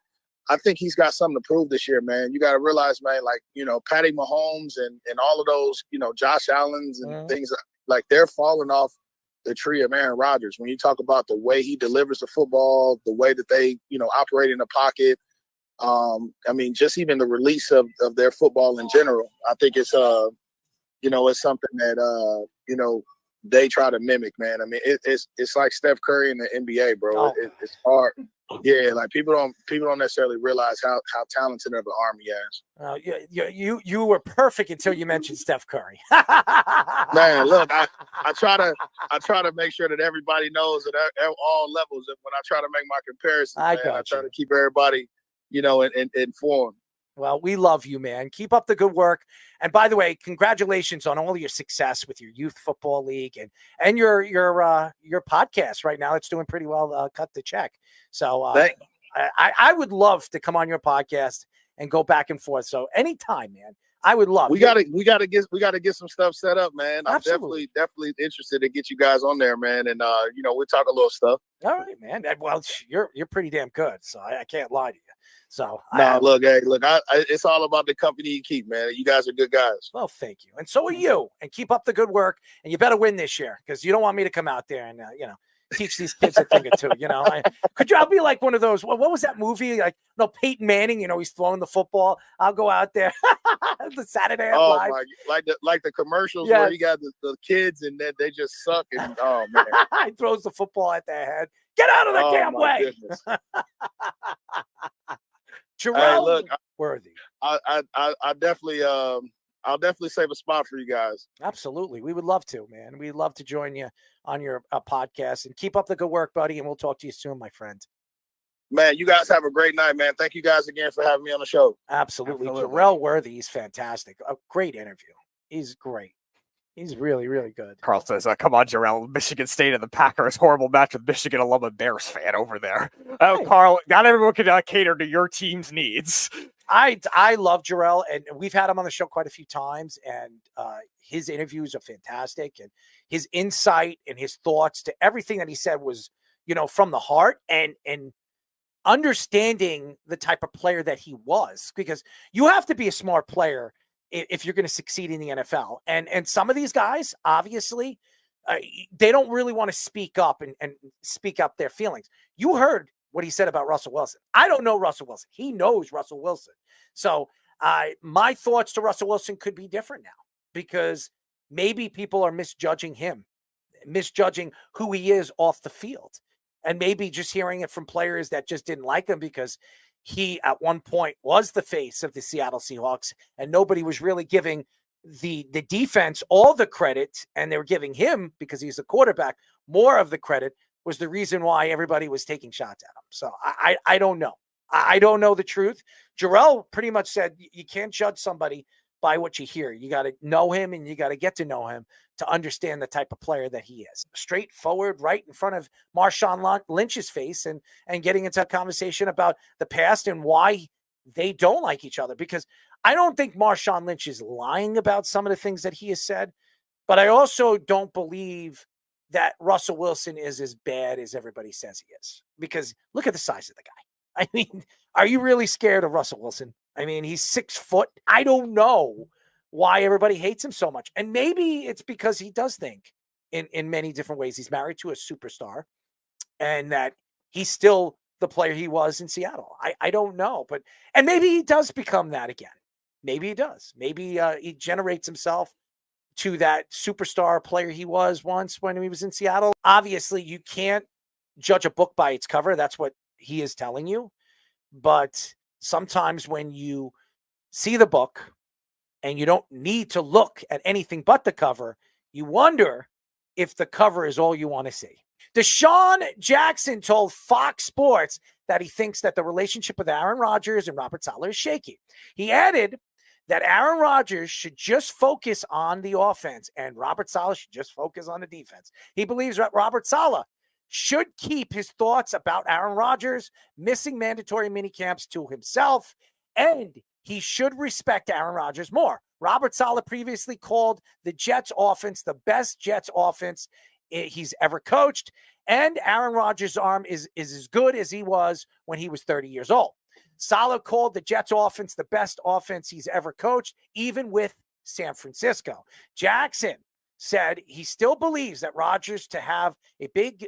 S4: I think he's got something to prove this year, man. You got to realize, man, like, Patty Mahomes and all of those, Josh Allen's and things like, they're falling off the tree of Aaron Rodgers. When you talk about the way he delivers the football, the way that they, operate in the pocket, I mean, just even the release of their football in general. I think it's it's something that they try to mimic, man. I mean, it's like Steph Curry in the NBA, bro.
S1: Oh.
S4: It's hard. Yeah, like people don't necessarily realize how talented of an arm he has.
S1: You were perfect until you mentioned Steph Curry.
S4: Man, look, I try to make sure that everybody knows at all levels. And when I try to make my comparisons, I try to keep everybody, informed.
S1: Well, we love you, man. Keep up the good work. And by the way, congratulations on all your success with your youth football league and your podcast right now. It's doing pretty well. Cut the check. So I would love to come on your podcast and go back and forth. So anytime, man, I would love.
S4: We gotta get some stuff set up, man. I'm definitely interested to get you guys on there, man. And we'll talk a little stuff.
S1: All right, man. Well, you're pretty damn good, so I can't lie to you. So
S4: look, it's all about the company you keep, man. You guys are good guys.
S1: Well, thank you, and so are you. And keep up the good work. And you better win this year because you don't want me to come out there and teach these kids a thing or two. I'll be like one of those. What was that movie? Like Peyton Manning. He's throwing the football. I'll go out there. The Saturday Night Live.
S4: Like the commercials where you got the kids and then they just suck and oh man,
S1: he throws the football at their head. Get out of the damn way. Jarrell Worthy.
S4: I definitely I'll definitely save a spot for you guys.
S1: Absolutely. We would love to, man. We'd love to join you on your podcast and keep up the good work, buddy. And we'll talk to you soon, my friend.
S4: Man, you guys have a great night, man. Thank you guys again for having me on the show.
S1: Absolutely. Jarrell Worthy, he's fantastic. A great interview. He's great. He's really, really good.
S2: Carl says, come on, Jarrell. Michigan State and the Packers. Horrible match with Michigan alum and Bears fan over there. Oh, Carl, not everyone can cater to your team's needs.
S1: I love Jarrell, and we've had him on the show quite a few times, and his interviews are fantastic, and his insight and his thoughts to everything that he said was, from the heart and understanding the type of player that he was, because you have to be a smart player if you're going to succeed in the NFL. And some of these guys, obviously, they don't really want to speak up and speak up their feelings. You heard what he said about Russell Wilson. I don't know Russell Wilson. He knows Russell Wilson. So my thoughts to Russell Wilson could be different now because maybe people are misjudging him, misjudging who he is off the field. And maybe just hearing it from players that just didn't like him because he at one point was the face of the Seattle Seahawks and nobody was really giving the defense all the credit, and they were giving him, because he's a quarterback, more of the credit, was the reason why everybody was taking shots at him. So I don't know. I don't know the truth. Jarrell pretty much said you can't judge somebody by what you hear. You got to know him and you got to get to know him to understand the type of player that he is. Straightforward, right in front of Marshawn Lynch's face and getting into a conversation about the past and why they don't like each other. Because I don't think Marshawn Lynch is lying about some of the things that he has said, but I also don't believe that Russell Wilson is as bad as everybody says he is. Because look at the size of the guy. I mean, are you really scared of Russell Wilson? I mean, he's 6 foot. I don't know why everybody hates him so much. And maybe it's because he does think in many different ways. He's married to a superstar and that he's still the player he was in Seattle. I don't know. And maybe he does become that again. Maybe he does. Maybe he generates himself to that superstar player he was once when he was in Seattle. Obviously, you can't judge a book by its cover. That's what he is telling you. But sometimes when you see the book and you don't need to look at anything but the cover, you wonder if the cover is all you want to see. DeSean Jackson told Fox Sports that he thinks that the relationship with Aaron Rodgers and Robert Saleh is shaky. He added that Aaron Rodgers should just focus on the offense and Robert Saleh should just focus on the defense. He believes that Robert Saleh should keep his thoughts about Aaron Rodgers missing mandatory minicamps to himself, and he should respect Aaron Rodgers more. Robert Saleh previously called the Jets offense the best Jets offense he's ever coached, and Aaron Rodgers' arm is as good as he was when he was 30 years old. Saleh called the Jets offense the best offense he's ever coached, even with San Francisco. Jackson said he still believes that Rodgers to have a big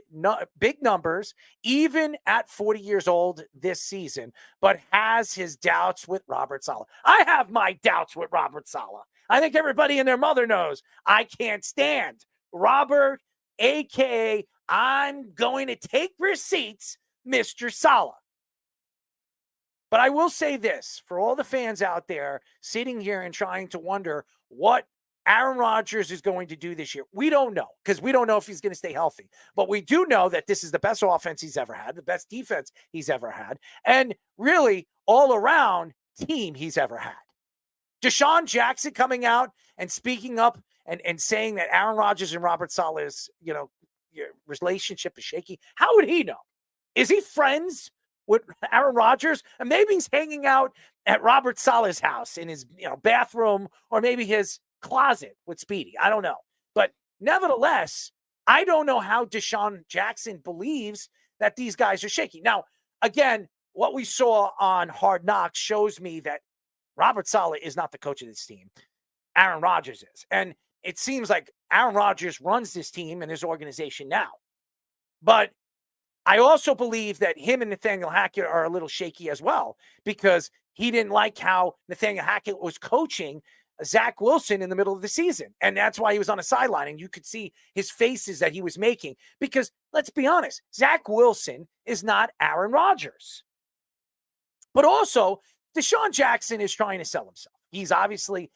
S1: numbers, even at 40 years old this season, but has his doubts with Robert Saleh. I have my doubts with Robert Saleh. I think everybody and their mother knows I can't stand Robert, a.k.a. I'm going to take receipts, Mr. Saleh. But I will say this, for all the fans out there sitting here and trying to wonder what Aaron Rodgers is going to do this year. We don't know, because we don't know if he's going to stay healthy. But we do know that this is the best offense he's ever had, the best defense he's ever had, and really all around team he's ever had. DeSean Jackson coming out and speaking up and saying that Aaron Rodgers and Robert Saleh's, relationship is shaky. How would he know? Is he friends with Aaron Rodgers? And maybe he's hanging out at Robert Saleh's house in his bathroom, or maybe his closet with Speedy. I don't know. But nevertheless, I don't know how DeSean Jackson believes that these guys are shaky. Now, again, what we saw on Hard Knocks shows me that Robert Saleh is not the coach of this team. Aaron Rodgers is. And it seems like Aaron Rodgers runs this team and this organization now. But I also believe that him and Nathaniel Hackett are a little shaky as well, because he didn't like how Nathaniel Hackett was coaching Zach Wilson in the middle of the season. And that's why he was on a sideline, and you could see his faces that he was making, because let's be honest, Zach Wilson is not Aaron Rodgers. But also, DeSean Jackson is trying to sell himself. He's obviously,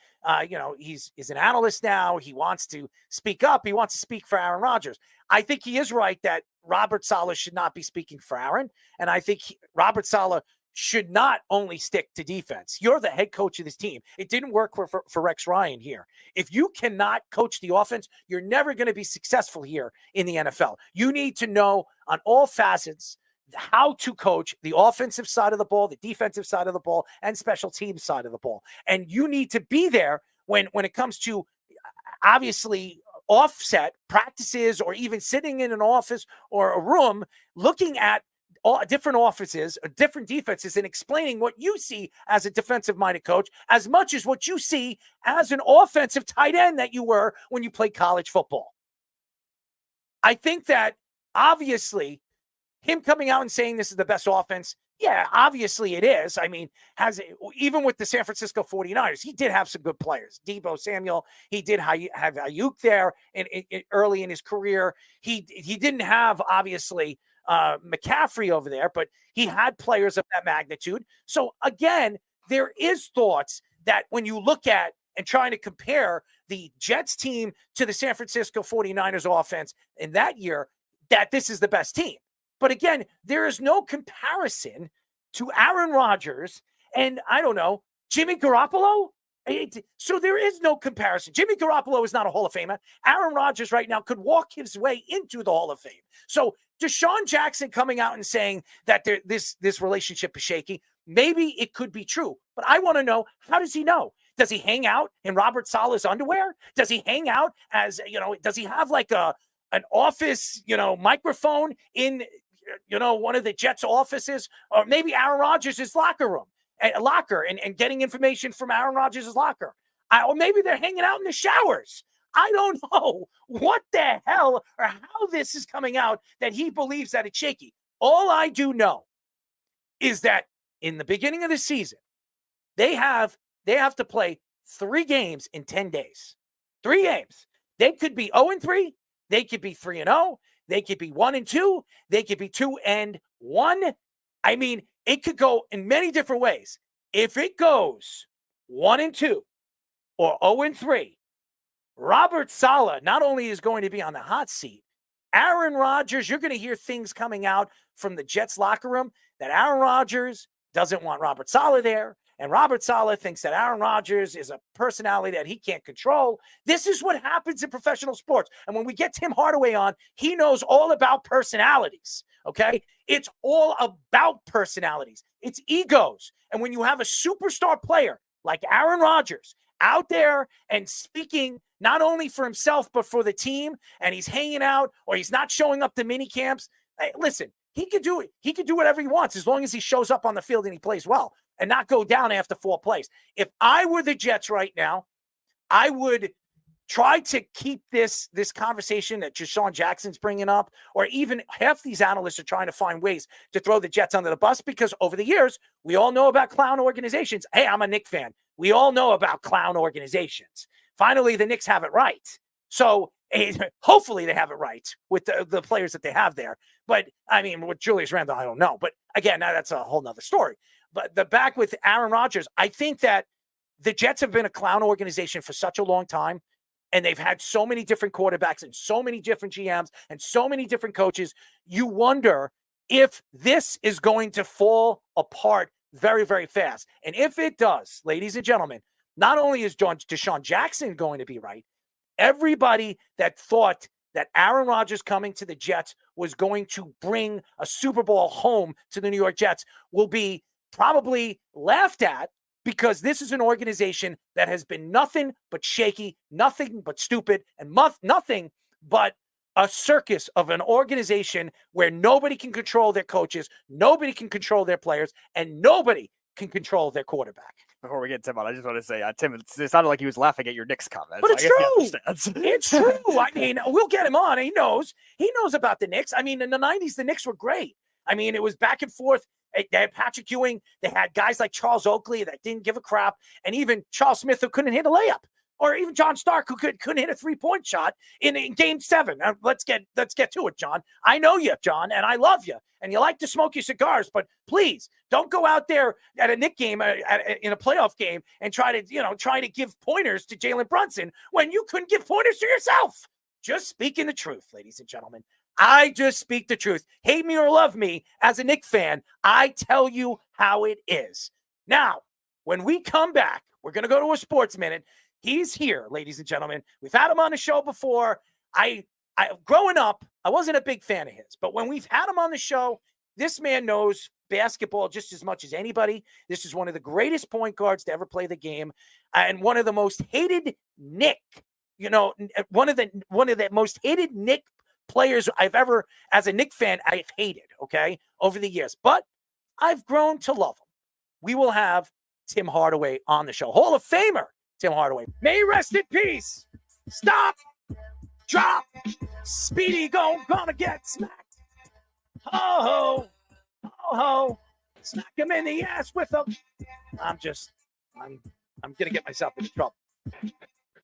S1: he's an analyst now. He wants to speak up. He wants to speak for Aaron Rodgers. I think he is right that Robert Saleh should not be speaking for Aaron. And I think Robert Saleh should not only stick to defense. You're the head coach of this team. It didn't work for Rex Ryan here. If you cannot coach the offense, you're never going to be successful here in the NFL. You need to know on all facets how to coach the offensive side of the ball, the defensive side of the ball, and special teams side of the ball. And you need to be there when it comes to, obviously, offset practices, or even sitting in an office or a room looking at all different offices, different defenses, and explaining what you see as a defensive-minded coach as much as what you see as an offensive tight end that you were when you played college football. I think that, obviously, him coming out and saying this is the best offense, yeah, obviously it is. I mean, even with the San Francisco 49ers, he did have some good players. Deebo Samuel, he did have Ayuk there early in his career. He didn't have, obviously, McCaffrey over there, but he had players of that magnitude. So, again, there is thoughts that when you look at and trying to compare the Jets team to the San Francisco 49ers offense in that year, that this is the best team. But again, there is no comparison to Aaron Rodgers and, I don't know, Jimmy Garoppolo. So there is no comparison. Jimmy Garoppolo is not a Hall of Famer. Aaron Rodgers right now could walk his way into the Hall of Fame. So DeSean Jackson coming out and saying that this relationship is shaky, maybe it could be true. But I want to know, how does he know? Does he hang out in Robert Saleh's underwear? Does he hang out as, does he have like an office, microphone in, one of the Jets' offices, or maybe Aaron Rodgers' locker and getting information from Aaron Rodgers' locker. Or maybe they're hanging out in the showers. I don't know what the hell or how this is coming out that he believes that it's shaky. All I do know is that in the beginning of the season, they have to play 3 games in 10 days. 3 games. They could be 0-3. They could be 3-0. They could be 1-2. They could be 2-1. I mean, it could go in many different ways. If it goes 1-2 or 0-3, Robert Saleh not only is going to be on the hot seat, Aaron Rodgers, you're going to hear things coming out from the Jets locker room that Aaron Rodgers doesn't want Robert Saleh there. And Robert Saleh thinks that Aaron Rodgers is a personality that he can't control. This is what happens in professional sports. And when we get Tim Hardaway on, he knows all about personalities, okay? It's all about personalities. It's egos. And when you have a superstar player like Aaron Rodgers out there and speaking not only for himself but for the team, and he's hanging out or he's not showing up to mini camps, hey, listen, he could do it. He could do whatever he wants as long as he shows up on the field and he plays well and not go down after 4 plays. If I were the Jets right now, I would try to keep this conversation that DeSean Jackson's bringing up, or even half these analysts are trying to find ways to throw the Jets under the bus, because over the years, we all know about clown organizations. Hey, I'm a Knicks fan. We all know about clown organizations. Finally, the Knicks have it right. So hopefully they have it right with the players that they have there. But I mean, with Julius Randle, I don't know. But again, that's a whole nother story. But the back with Aaron Rodgers, I think that the Jets have been a clown organization for such a long time. And they've had so many different quarterbacks and so many different GMs and so many different coaches. You wonder if this is going to fall apart very, very fast. And if it does, ladies and gentlemen, not only is DeSean Jackson going to be right, everybody that thought that Aaron Rodgers coming to the Jets was going to bring a Super Bowl home to the New York Jets will be probably laughed at, because this is an organization that has been nothing but shaky, nothing but stupid, and nothing but a circus of an organization where nobody can control their coaches, nobody can control their players, and nobody can control their quarterback.
S2: Before we get Tim on, I just want to say, Tim, it sounded like he was laughing at your Knicks comments.
S1: But it's true. It's true. I mean, we'll get him on. He knows about the Knicks. I mean, in the 90s, the Knicks were great. I mean, it was back and forth. They had Patrick Ewing. They had guys like Charles Oakley that didn't give a crap, and even Charles Smith, who couldn't hit a layup, or even John Stark, who couldn't hit a 3-point shot in Game 7. Now, let's get to it, John. I know you, John, and I love you, and you like to smoke your cigars, but please don't go out there at a Knick game, in a playoff game, and try to give pointers to Jalen Brunson when you couldn't give pointers to yourself. Just speaking the truth, ladies and gentlemen. I just speak the truth. Hate me or love me, as a Knicks fan, I tell you how it is. Now, when we come back, we're going to go to a sports minute. He's here, ladies and gentlemen. We've had him on the show before. Growing up, I wasn't a big fan of his, but when we've had him on the show, this man knows basketball just as much as anybody. This is one of the greatest point guards to ever play the game, and one of the most hated Knick, one of the most hated Knick players I've ever, as a Knicks fan, I've hated, okay, over the years. But I've grown to love him. We will have Tim Hardaway on the show. Hall of Famer Tim Hardaway. May he rest in peace. Stop. Drop. Speedy gonna get smacked. Ho, ho. Ho, ho. Smack him in the ass with a... I'm going to get myself into trouble.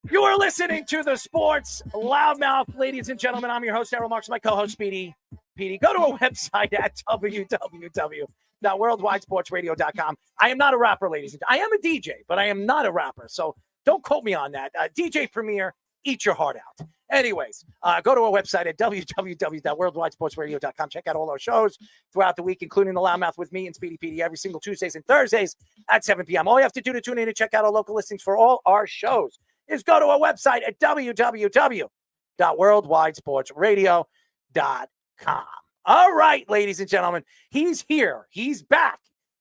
S1: You are listening to the Sports Loudmouth, ladies and gentlemen. I'm your host, Errol Marks, my co-host, Speedy. Go to our website at www.worldwidesportsradio.com. I am not a rapper, ladies and gentlemen. I am a DJ, but I am not a rapper, so don't quote me on that. DJ Premier, eat your heart out. Anyways, go to our website at www.worldwidesportsradio.com. Check out all our shows throughout the week, including the Loudmouth with me and Speedy PD every single Tuesdays and Thursdays at 7 p.m. All you have to do to tune in and check out our local listings for all our shows is go to our website at www.worldwidesportsradio.com. All right, ladies and gentlemen, he's here. He's back.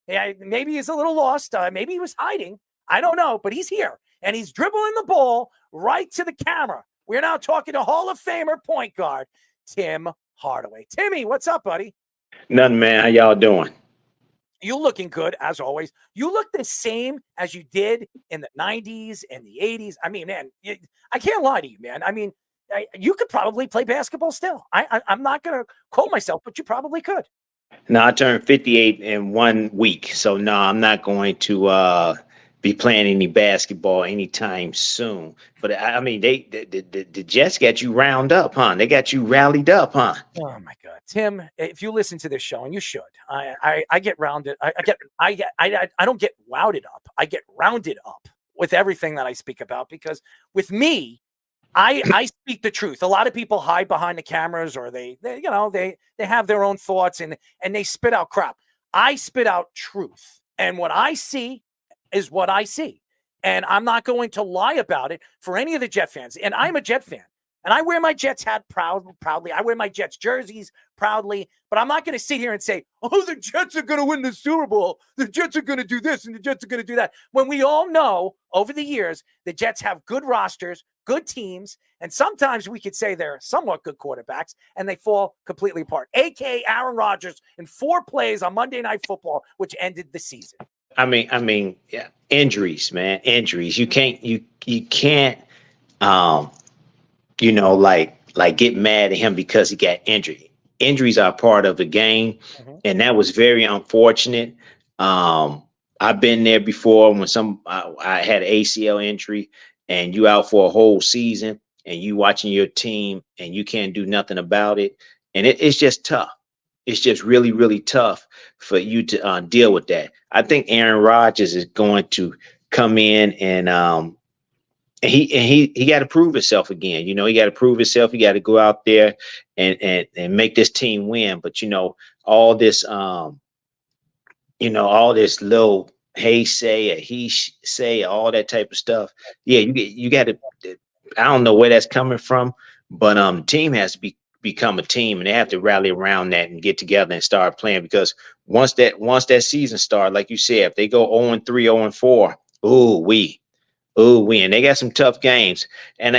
S1: Maybe he's a little lost. Maybe he was hiding. I don't know, but he's here. And he's dribbling the ball right to the camera. We're now talking to Hall of Famer point guard, Tim Hardaway. Timmy, what's up, buddy?
S5: Nothing, man. How y'all doing?
S1: You looking good, as always. You look the same as you did in the 90s and the 80s. I mean, man, I can't lie to you, man. I mean, you could probably play basketball still. I'm not going to quote myself, but you probably could.
S5: No, I turned 58 in 1 week. So, no, I'm not going to be playing any basketball anytime soon. But, I mean, the Jets got you round up, huh? They got you rallied up, huh?
S1: Oh, my God. Tim, if you listen to this show, and you should, I get rounded. I don't get wowed up. I get rounded up with everything that I speak about, because with me, I speak the truth. A lot of people hide behind the cameras, or they have their own thoughts and they spit out crap. I spit out truth. And what I see is what I see. And I'm not going to lie about it for any of the Jet fans. And I'm a Jet fan. And I wear my Jets hat proudly. I wear my Jets jerseys proudly. But I'm not going to sit here and say, oh, the Jets are going to win the Super Bowl. The Jets are going to do this and the Jets are going to do that. When we all know over the years, the Jets have good rosters, good teams, and sometimes we could say they're somewhat good quarterbacks, and they fall completely apart. A.K.A. Aaron Rodgers in 4 plays on Monday Night Football, which ended the season.
S5: I mean, yeah, injuries, man, injuries. You can't um, like get mad at him because he got injured. Injuries are part of the game, and that was very unfortunate. I've been there before when I had an ACL injury, and you out for a whole season, and you watching your team, and you can't do nothing about it, and it's just tough. It's just really, really tough for you to deal with that. I think Aaron Rodgers is going to come in and he got to prove himself again. You know, he got to prove himself. He got to go out there and make this team win. But all this all this little he say, all that type of stuff. Yeah, you got to. I don't know where that's coming from, but the team has to become a team, and they have to rally around that and get together and start playing. Because once that season starts, like you said, if they go 0-3, 0-4, and they got some tough games. And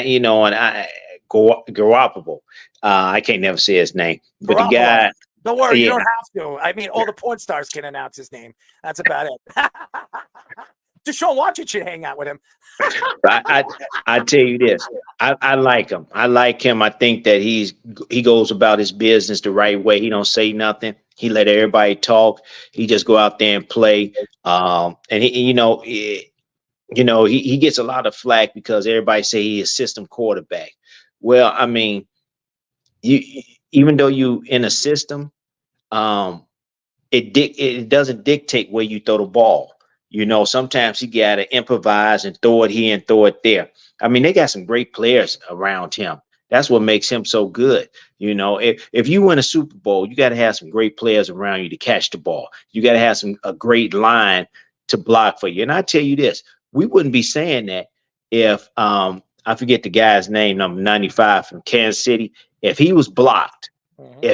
S5: Garoppolo, I can't never say his name, but the guy.
S1: Don't worry, you don't have to. I mean, all the porn stars can announce his name. That's about it. DeSean Jackson should hang out with him.
S5: I tell you this, I like him. I like him. I think that he goes about his business the right way. He don't say nothing. He let everybody talk. He just go out there and play. And he gets a lot of flack because everybody say he's a system quarterback. Well, I mean, even though you in a system, it doesn't dictate where you throw the ball. Sometimes you got to improvise and throw it here and throw it there. I mean, they got some great players around him. That's what makes him so good. If you win a Super Bowl, you got to have some great players around you to catch the ball. You got to have a great line to block for you. And I tell you this, we wouldn't be saying that if I forget the guy's name, number 95 from Kansas City. If he was blocked, the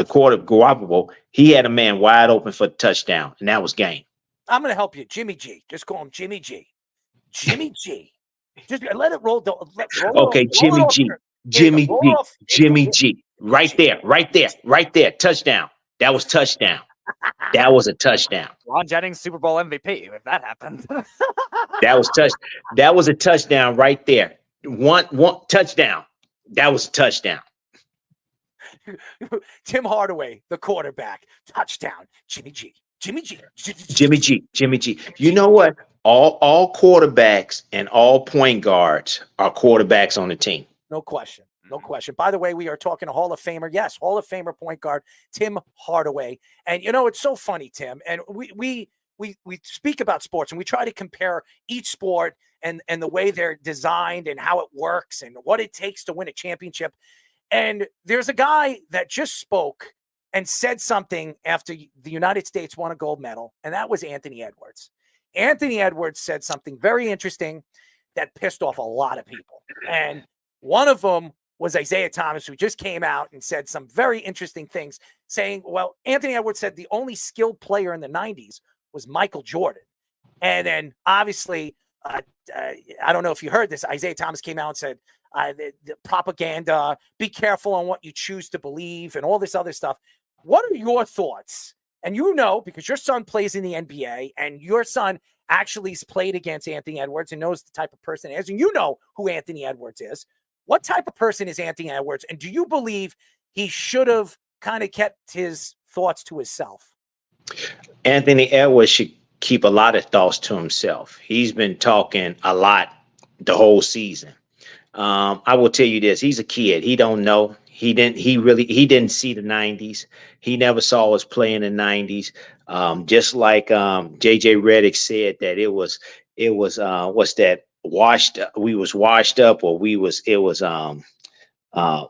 S5: quarter Garoppolo, he had a man wide open for the touchdown, and that was game.
S1: I'm going to help you, Jimmy G. Just call him Jimmy G. Jimmy G. Just let it roll.
S5: Okay, Jimmy G. Jimmy G. Right there. Touchdown. That was touchdown. That was a touchdown.
S2: Ron Jennings, Super Bowl MVP. If that happened,
S5: That was a touchdown right there. One touchdown. That was a touchdown.
S1: Tim Hardaway, the quarterback, touchdown. Jimmy G.
S5: You know what? All quarterbacks and all point guards are quarterbacks on the team.
S1: No question. By the way, we are talking a Hall of Famer. Yes, Hall of Famer point guard, Tim Hardaway. And it's so funny, Tim. And we speak about sports and we try to compare each sport and the way they're designed and how it works and what it takes to win a championship. And there's a guy that just spoke and said something after the United States won a gold medal, and that was Anthony Edwards. Anthony Edwards said something very interesting that pissed off a lot of people. And one of them was Isaiah Thomas, who just came out and said some very interesting things, saying, well, Anthony Edwards said the only skilled player in the 90s was Michael Jordan. And then obviously, I don't know if you heard this, Isaiah Thomas came out and said, the propaganda, be careful on what you choose to believe and all this other stuff. What are your thoughts? And because your son plays in the NBA and your son actually has played against Anthony Edwards and knows the type of person he is, and you know who Anthony Edwards is. What type of person is Anthony Edwards? And do you believe he should have kind of kept his thoughts to himself?
S5: Anthony Edwards should keep a lot of thoughts to himself. He's been talking a lot the whole season. I will tell you this. He's a kid. He don't know. He didn't see the 90s. He never saw us play in the 90s. Just like JJ Redick said that it was what's that? We was washed up, or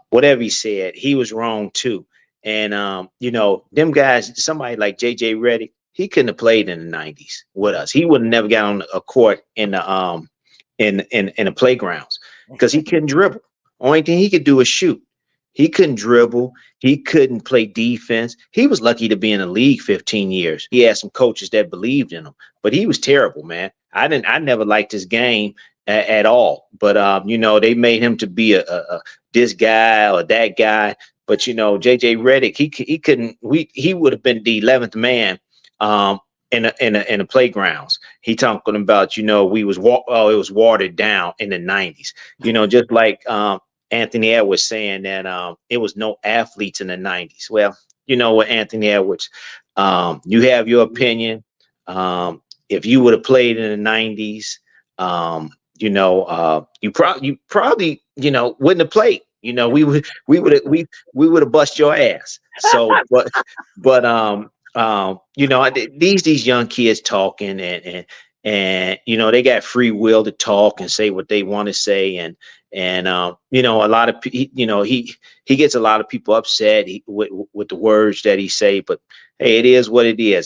S5: whatever he said, he was wrong too. And them guys, somebody like JJ Redick, he couldn't have played in the 90s with us. He would have never got on a court in the playgrounds because he couldn't dribble. Only thing he could do is shoot. He couldn't dribble. He couldn't play defense. He was lucky to be in the league 15 years. He had some coaches that believed in him, but he was terrible, man. I never liked his game at all. But they made him to be a this guy or that guy. But JJ Redick, he couldn't. He would have been the 11th man. And in the playgrounds. He talking about, it was watered down in the 90s. Just like Anthony Edwards saying that it was no athletes in the 90s. Well, what, Anthony Edwards, you have your opinion. If you would have played in the 90s, you probably wouldn't have played. We would have bust your ass. So, these young kids talking and they got free will to talk and say what they want to say, and a lot of he gets a lot of people upset with the words that he say, but hey, it is what it is.